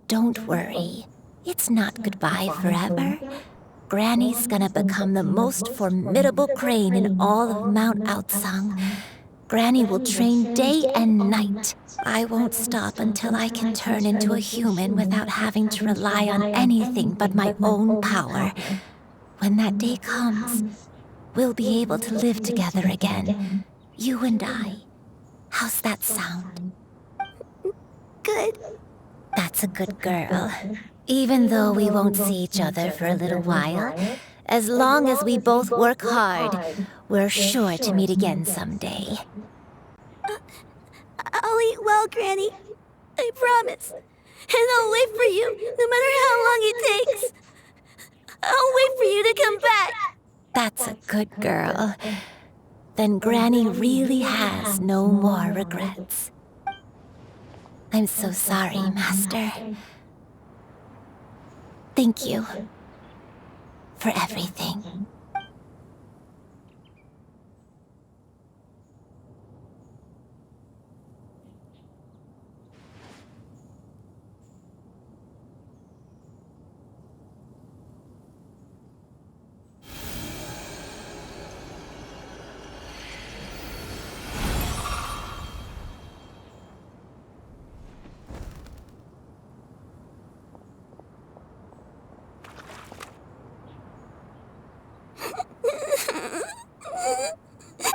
Don't worry. It's not goodbye forever. Granny's gonna become the most formidable crane in all of Mount Outsong. Granny will train day and night. I won't stop until I can turn into a human without having to rely on anything but my own power. When that day comes, we'll be able to live together again. You and I. How's that sound? Good. That's a good girl. Even though we won't see each other for a little while, As long as we both work hard, we're sure to meet again someday. I'll eat well, Granny. I promise. And I'll wait for you, no matter how long it takes. I'll wait for you to come back. That's a good girl. Then Granny really has no more regrets. I'm so sorry, Master. Thank you for everything.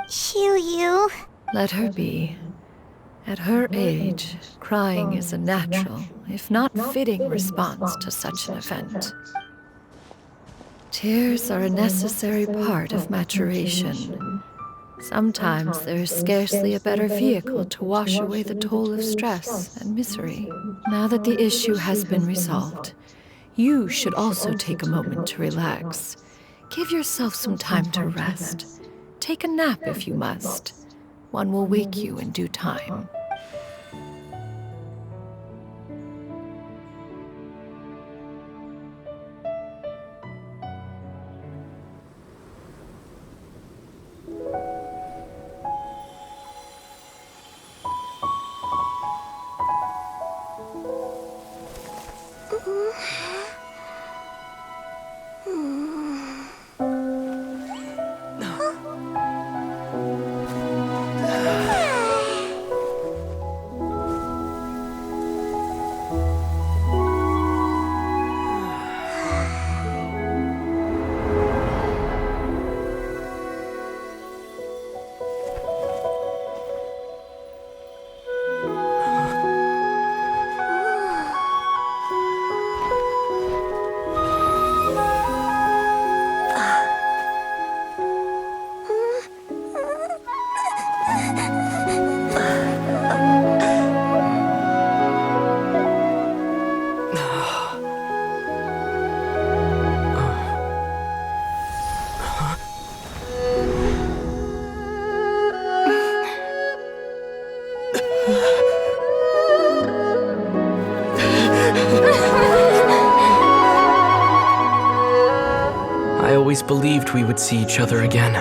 Xianyun. Let her be. At her age, crying is a natural, if not fitting, response to such an event. Tears are a necessary part of maturation. Sometimes there is scarcely a better vehicle to wash away the toll of stress and misery. Now that the issue has been resolved, you should also take a moment to relax. Give yourself some time to rest. Take a nap if you must. One will wake you in due time. I always believed we would see each other again,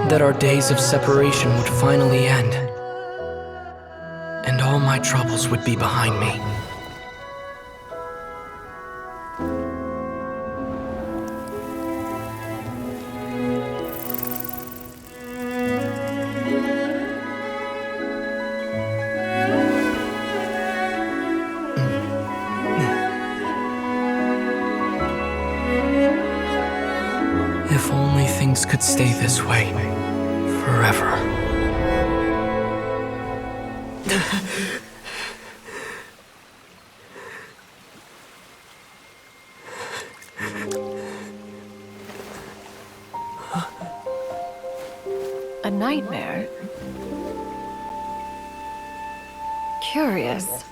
that our days of separation would finally end, and all my troubles would be behind me. If only things could stay this way forever. A nightmare? Curious.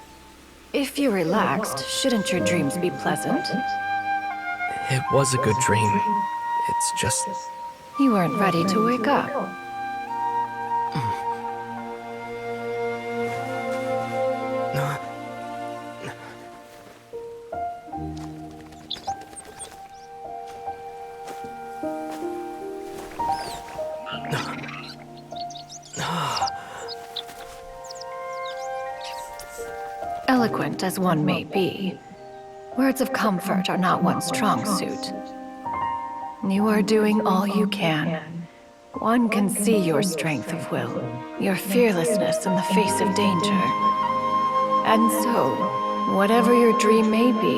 If you're relaxed, shouldn't your dreams be pleasant? It was a good dream. It's just... You weren't ready to wake up. Eloquent as one may be, words of comfort are not one's strong suit. You are doing all you can. One can see your strength of will, your fearlessness in the face of danger. And so, whatever your dream may be,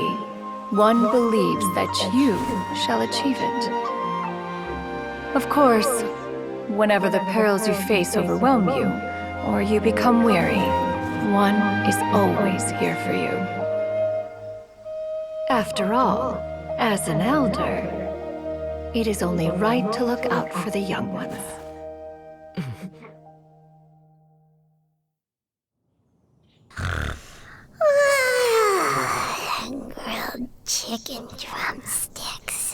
one believes that you shall achieve it. Of course, whenever the perils you face overwhelm you, or you become weary, one is always here for you. After all, as an elder, It is only right to look out for the young ones. Grilled chicken drumsticks.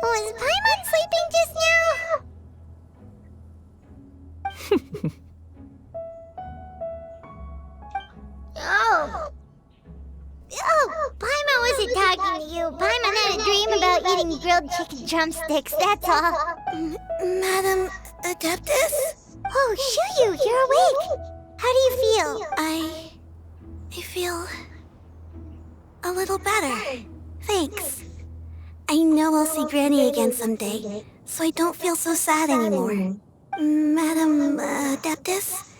Was Paimon sleeping just now? Paimon wasn't talking to you. Paimon had a dream about eating grilled chicken drumsticks, that's all. Madam Adeptus? Oh, Xianyun, you're awake. How do you feel? I feel a little better. Thanks. I know I'll see Granny again someday, so I don't feel so sad anymore. Madam Adeptus,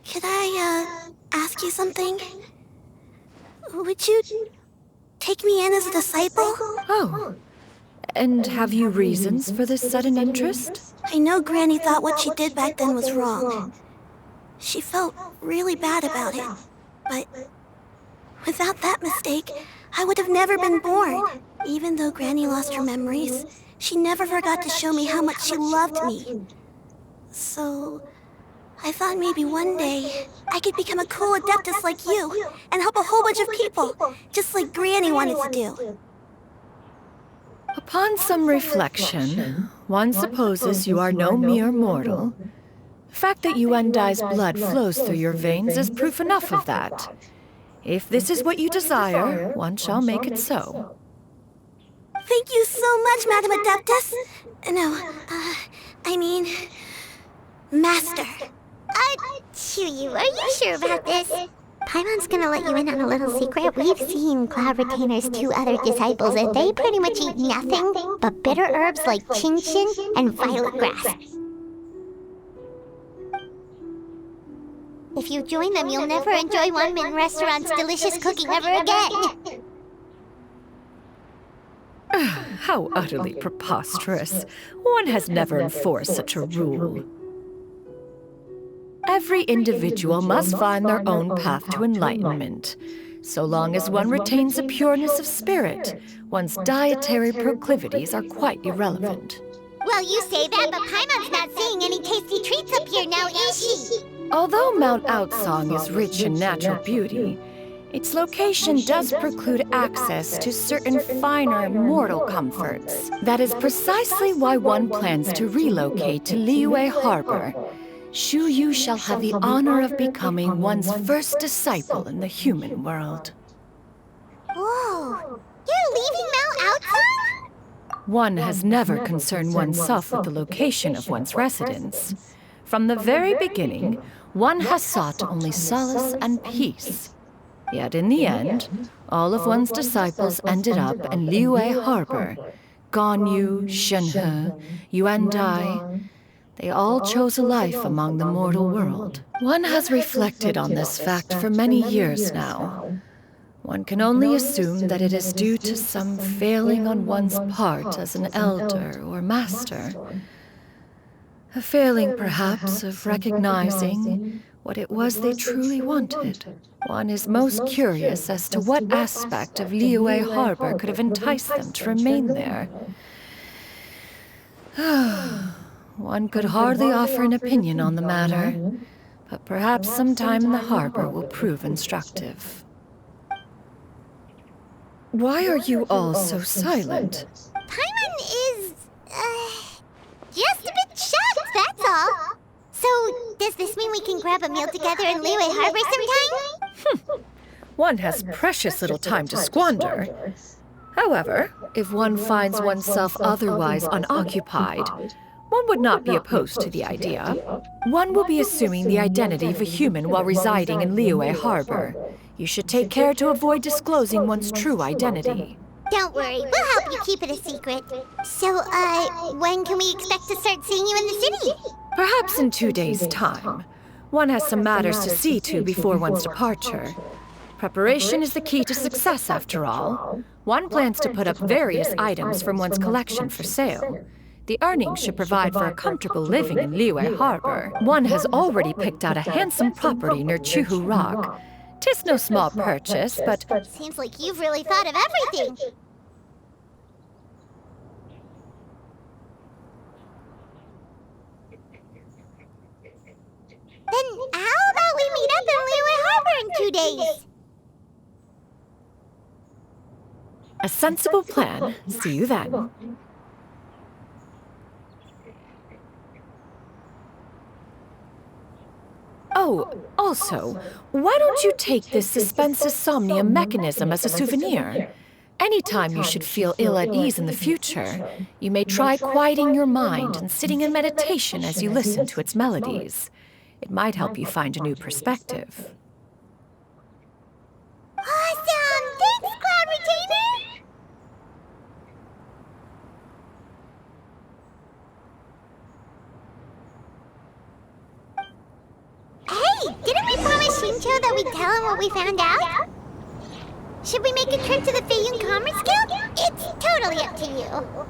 could I ask you something? Would you take me in as a disciple? Oh, and have you reasons for this sudden interest? I know Granny thought what she did back then was wrong. She felt really bad about it, but without that mistake, I would have never been born. Even though Granny lost her memories, she never forgot to show me how much she loved me. So, I thought maybe one day I could become a cool Adeptus like you and help a whole bunch of people, just like Granny wanted to do. Upon some reflection, one supposes you are no mere mortal. The fact that Yuendai's blood flows through your veins is proof enough of that. If this is what you desire, one shall make it so. Thank you so much, Madam Adeptus. No, I mean, Master. Xianyun, are you sure about this? Paimon's gonna let you in on a little secret. We've seen Cloud Retainer's 2 other disciples, and they pretty much eat nothing but bitter herbs like Genshin and violet grass. If you join them, you'll never enjoy Wonmin Restaurant's delicious cooking ever again. How utterly preposterous. One has never enforced such a rule. Every individual must find their own path to enlightenment. So long as one retains a pureness of spirit, one's dietary proclivities are quite irrelevant. Well, you say that, but Paimon's not seeing any tasty treats up here now, is she? Although Mount Outsong is rich in natural beauty, its location does preclude access to certain finer mortal comforts. That is precisely why one plans to relocate to Liyue Harbor. Shu Yu shall have the honor of becoming one's first disciple in the human world. Whoa! You're leaving Mount Outsong? One has never concerned oneself with the location of one's residence. From the very beginning, one has sought only solace and peace. Yet in the end, all of one's disciples ended up in Liyue Harbor. Ganyu, Shenhe, Yuendai. They all chose a life among the mortal world. One has reflected on this fact for many years now. One can only assume that it is due to some failing on one's part as an elder or master. A failing, perhaps, of recognizing what it was they truly wanted. One is most curious as to what aspect of Liyue Harbor could have enticed them to remain there. One could hardly offer an opinion on the matter, but perhaps some time in the harbor will prove instructive. Why are you all so silent? Paimon is, just a bit shocked, that's all. So, does this mean we can grab a meal together in Liyue Harbor sometime? One has precious little time to squander. However, if one finds oneself otherwise unoccupied, One would not be opposed to the idea. One will be assuming the identity of a human while residing in Liyue Harbor. You should take care to avoid disclosing one's true identity. Don't worry, we'll help you keep it a secret. So, when can we expect to start seeing you in the city? Perhaps in 2 days' time. One has some matters to see to before one's departure. Preparation is the key to success, after all. One plans to put up various items from one's collection for sale. The earnings should provide for a comfortable living in Liyue Harbor. One has already picked out a handsome property near Chuhu Rock. 'Tis no small purchase, but... Seems like you've really thought of everything. Then how about we meet up in Liyue Harbor in 2 days? A sensible plan. See you then. Oh, also, why don't you take this suspense somnia mechanism as a souvenir? Anytime you should feel ill at ease in the future, you may try quieting your mind and sitting in meditation as you listen to its melodies. It might help you find a new perspective. Awesome! Thanks, Cloud Retainer! Hey, didn't we promise Shincho that we'd tell him what we found out? Should we make a trip to the Xianyun Commerce Guild? It's totally up to you.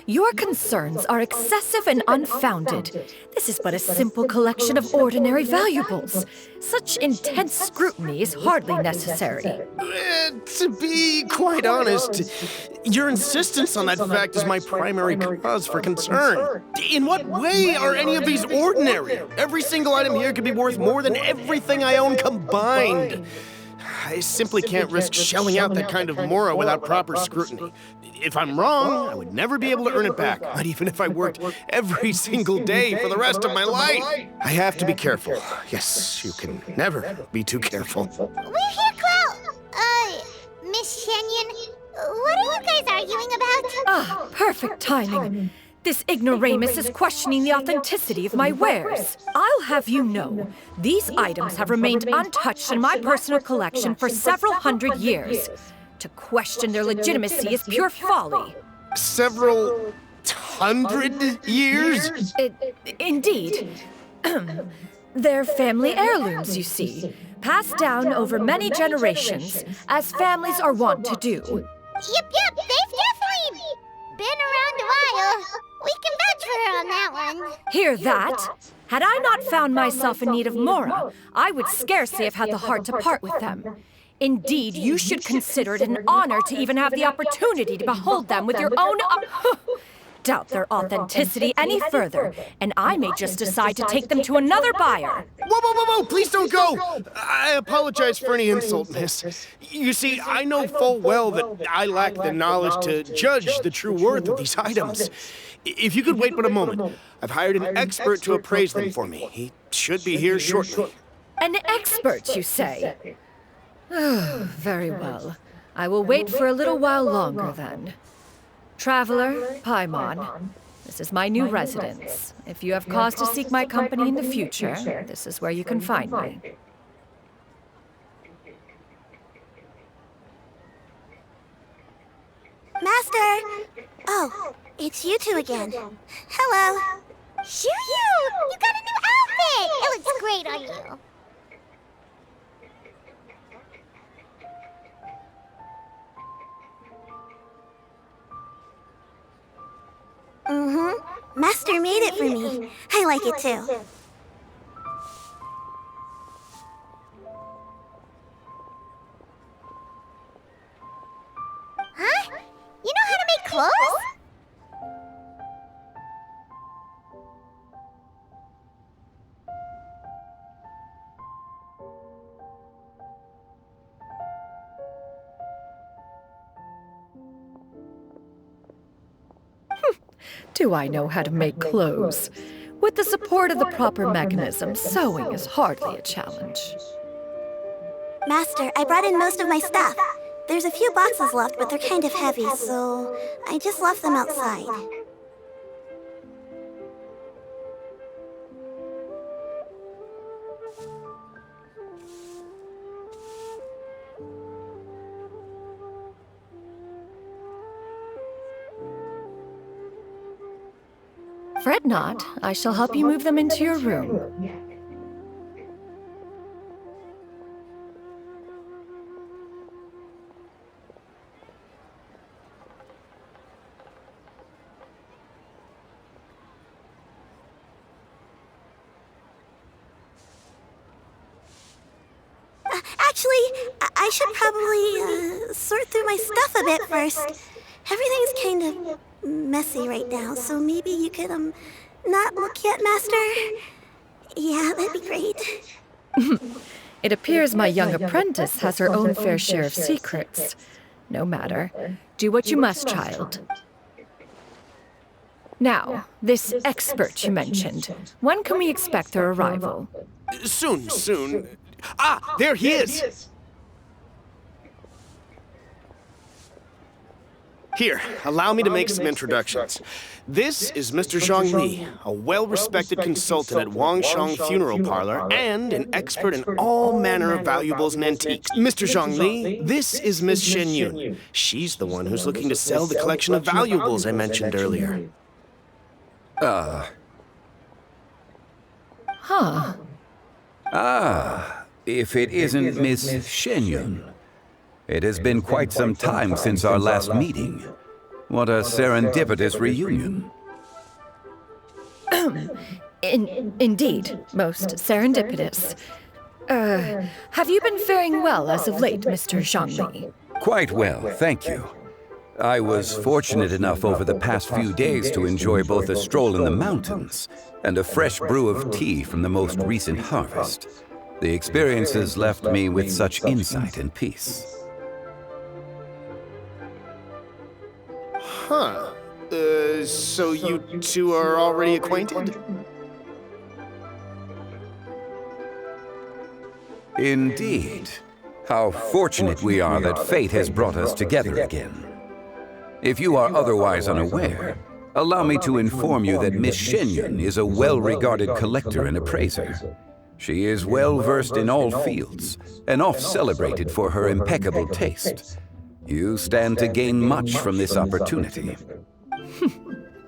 Your concerns are excessive and unfounded. This is but a simple collection of ordinary valuables. Such intense scrutiny is hardly necessary. To be quite honest, your insistence on that fact is my primary cause for concern. In what way are any of these ordinary? Every single item here could be worth more than everything I own combined. I simply can't risk shelling out that kind of mora without proper scrutiny. If I'm wrong, I would never be able to earn it back, not even if I worked every single day for the rest of my life. I have to be careful. Yes, you can never be too careful. We're here, Cloud. Miss Xianyun, what are you guys arguing about? Ah, perfect timing. This ignoramus is questioning the authenticity of my wares. I'll have you know, these items have remained untouched in my personal collection for several hundred years. To question their legitimacy is pure folly. Several hundred years? Indeed. They're family heirlooms, you see, passed down over many generations, as families are wont to do. Yep, they've definitely been around a while. We can vouch for her on that one. Hear that? Had I not found myself in need of mora, I would scarcely have had the heart to part with them. Indeed, you should consider it an honor to even have the opportunity to behold them with your own doubt their authenticity any further, and I may just decide to take them to another buyer. Whoa! Please don't go! I apologize for any insult, miss. You see, I know full well that I lack the knowledge to judge the true worth of these items. If you could wait but a moment, I've hired an expert to appraise them for me. He should be here shortly. An expert, you say? Oh, very well. I will wait for a little while longer, then. Traveler, Paimon, this is my new residence. If you have cause to seek my company in the future, this is where you can find me. Master! Oh, it's you two again. Hello. Xianyun! You got a new outfit! It looks great on you. Master made it for me. I like it too. Huh? You know how to make clothes? Do I know how to make clothes? With the support of the proper mechanism, sewing is hardly a challenge. Master, I brought in most of my stuff. There's a few boxes left, but they're kind of heavy, so I just left them outside. Fret not, I shall help you move them into your room. Actually, I should probably sort through my stuff a bit first. Everything's kind of messy right now, so maybe you could, not look yet, Master? Yeah, that'd be great. It appears my young apprentice has her own fair share of secrets. No matter. Do what you must, child. Now, this expert you mentioned. When can we expect their arrival? Soon. Ah, there he is! Here, allow me to make some introductions. This is Mr. Zhang Li, a well-respected consultant at Wangshang Funeral Parlor and an expert in all manner of valuables and antiques. Mr. Zhang Li, this is Miss Xianyun. She's the one who's looking to sell the collection of valuables I mentioned earlier. If it isn't Miss Xianyun. It has been quite some time since our last meeting. What a serendipitous reunion. Indeed, most serendipitous. Have you been faring well as of late, Mr. Zhang Li? Quite well, thank you. I was fortunate enough over the past few days to enjoy both a stroll in the mountains and a fresh brew of tea from the most recent harvest. The experiences left me with such insight and peace. Huh. So you two are already acquainted? Indeed. How fortunate we are that fate has brought us together again. If you are otherwise unaware, allow me to inform you that Miss Xianyun is a well-regarded collector and appraiser. She is well-versed in all fields, and oft-celebrated for her impeccable taste. You stand to gain much from this opportunity.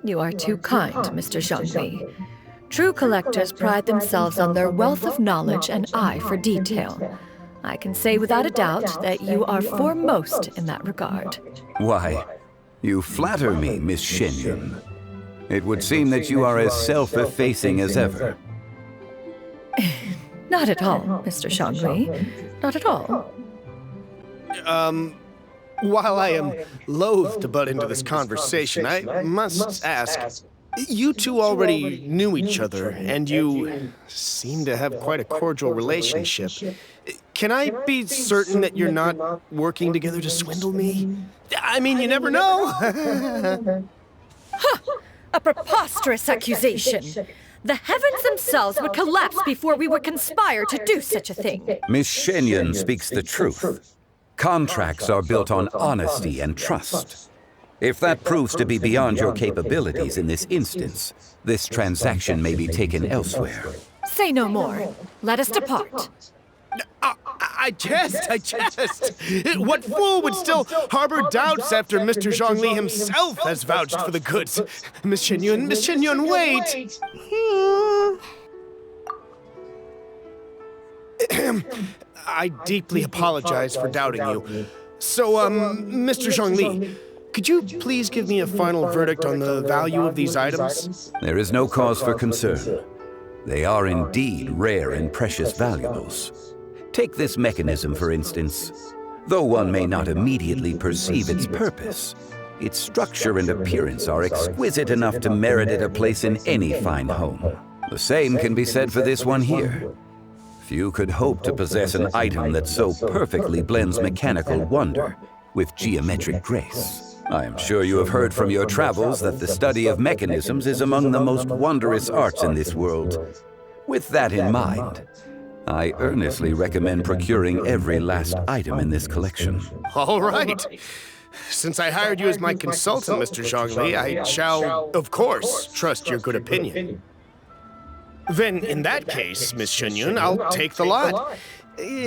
You are too kind, Mr. Zhang Li. True collectors pride themselves on their wealth of knowledge and eye for detail. I can say without a doubt that you are foremost in that regard. Why, you flatter me, Miss Xianyun. It would seem that you are as self-effacing as ever. Not at all, Mr. Zhang Li. Not at all. While I am loath to butt into this conversation, I must ask, you two already knew each other, and you seem to have quite a cordial relationship. Can I be certain that you're not working together to swindle me? I mean, you never know. Huh! A preposterous accusation! The heavens themselves would collapse before we would conspire to do such a thing. Miss Xianyun speaks the truth. Contracts are built on honesty and trust. If that proves to be beyond your capabilities in this instance, this transaction may be taken elsewhere. Say no more. Let us depart. I jest. What fool would still harbor doubts after Mr. Zhongli himself has vouched for the goods? Miss Xianyun, wait! I deeply apologize for doubting you. So, Mr. Zhongli, could you please give me a final verdict on the value of these items? There is no cause for concern. They are indeed rare and precious valuables. Take this mechanism, for instance. Though one may not immediately perceive its purpose, its structure and appearance are exquisite enough to merit it a place in any fine home. The same can be said for this one here. Few could hope to possess an item that so perfectly blends mechanical wonder with geometric grace. I am sure you have heard from your travels that the study of mechanisms is among the most wondrous arts in this world. With that in mind, I earnestly recommend procuring every last item in this collection. All right. Since I hired you as my consultant, Mr. Zhongli, I shall, of course, trust your good opinion. Then, in that case, Miss Xianyun, I'll take the lot.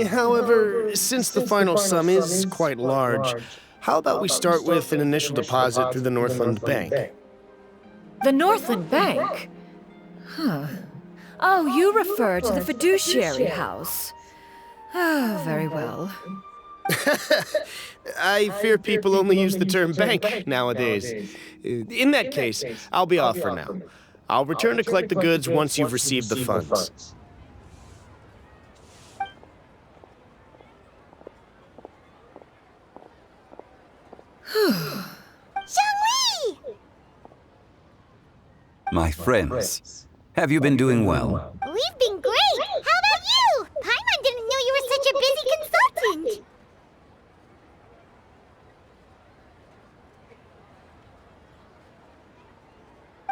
However, since the final sum is quite large, how about we start with an initial deposit through the Northland Bank? The Northland Bank? Huh. Oh, you refer to the fiduciary house. Oh, very well. I fear people only use the term bank nowadays. In that case, I'll be off for now. I'll return to collect the goods once you've received the funds. Zhongli! My friends, have you been doing well? We've been great! How about you? Paimon didn't know you were such a busy consultant!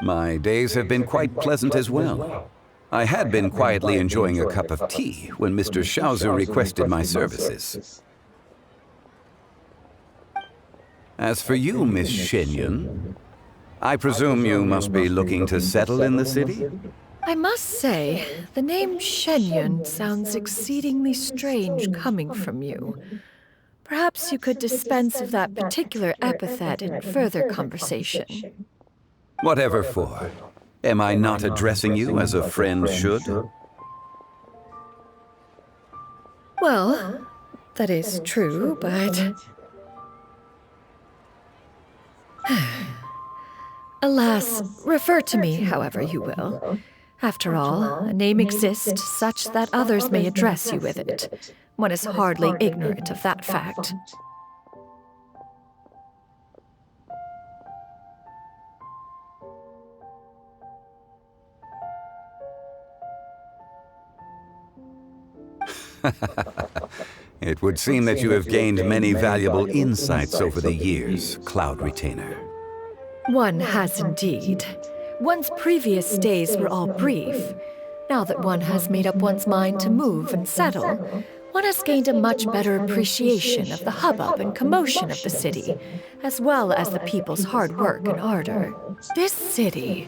My days have been quite pleasant as well. I had been quietly enjoying a cup of tea when Mr. Xiaozu requested my services. As for you, Miss Xianyun, I presume you must be looking to settle in the city? I must say, the name Xianyun sounds exceedingly strange coming from you. Perhaps you could dispense of that particular epithet in further conversation. Whatever for. Am I not addressing you as a friend should? Well, that is true, but... Alas, refer to me however you will. After all, a name exists such that others may address you with it. One is hardly ignorant of that fact. It would seem that you have gained many valuable insights over the years, Cloud Retainer. One has indeed. One's previous stays were all brief. Now that one has made up one's mind to move and settle, one has gained a much better appreciation of the hubbub and commotion of the city, as well as the people's hard work and ardor. This city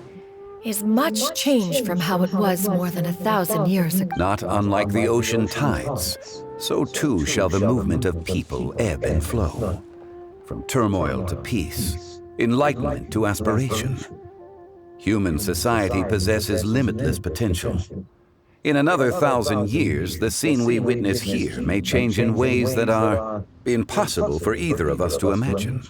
is much changed from how it was more than 1,000 years ago. Not unlike the ocean tides, so too shall the movement of people ebb and flow. From turmoil to peace, enlightenment to aspiration. Human society possesses limitless potential. In another 1,000 years, the scene we witness here may change in ways that are impossible for either of us to imagine.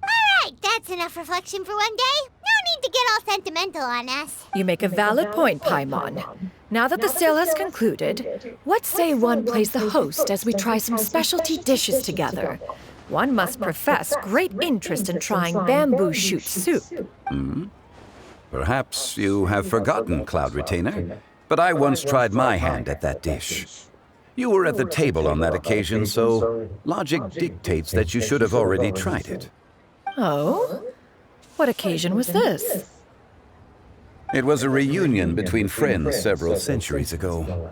Alright, that's enough reflection for one day. No need to get all sentimental on us. You make a valid point, Paimon. Now that the sale has concluded, what say one plays the host as we try some specialty dishes together? one must profess great interest in trying bamboo shoot soup. Perhaps you have forgotten, Cloud Retainer, but I once tried my hand at that dish. You were at the table on that occasion, so logic dictates that you should have already tried it. Oh? What occasion was this? It was a reunion between friends several centuries ago.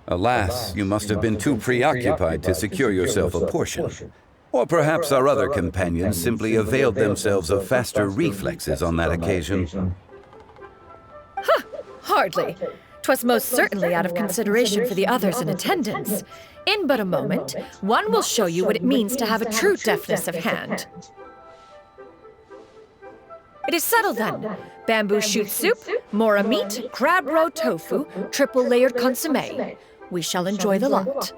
Alas, you must have been too preoccupied to secure yourself a portion. Or perhaps our other companions simply availed themselves of faster reflexes on that occasion. Hardly. 'Twas most certainly out of consideration for the others in attendance. In but a moment, one will show you what it means to have a true deftness of hand. It is settled then. Bamboo shoot soup, mora meat, crab roe tofu, triple-layered consommé. We shall enjoy the lot.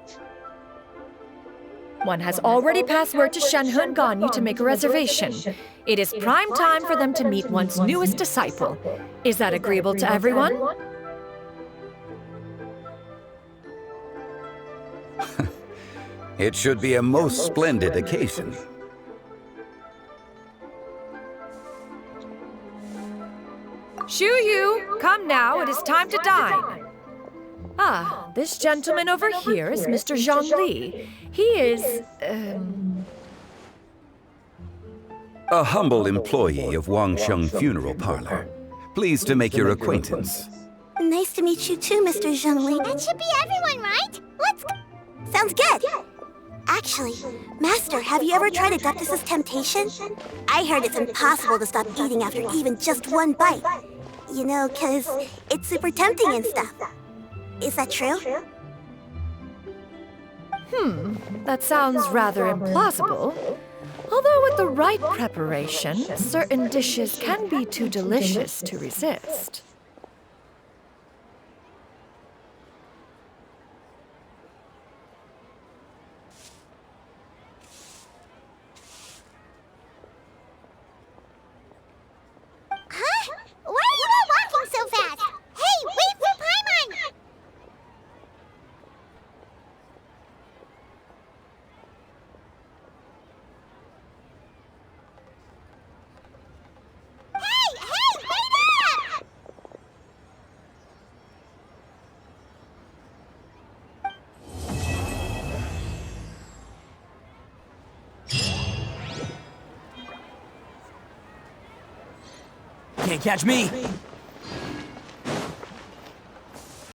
One has already passed word to Xianyun Ganyu to make a reservation. It is prime time for them to meet one's newest disciple. Is that agreeable to everyone? It should be a most splendid occasion. Xianyun, come now, it is time to dine. Ah, this gentleman over here is Mr. Zhongli. He is, A humble employee of Wangsheng Funeral Parlor. Pleased to make your acquaintance. Nice to meet you too, Mr. Zhongli. That should be everyone, right? Let's go. Sounds good. Actually, Master, have you ever tried Adeptus' temptation? I heard it's impossible to stop eating after even just one bite. You know, 'cause it's super tempting and stuff. Is that true? That sounds rather implausible. Although with the right preparation, certain dishes can be too delicious to resist. Huh? Why are you all walking so fast? Hey, wait for Paimon! Hey, wait up! Can't catch me!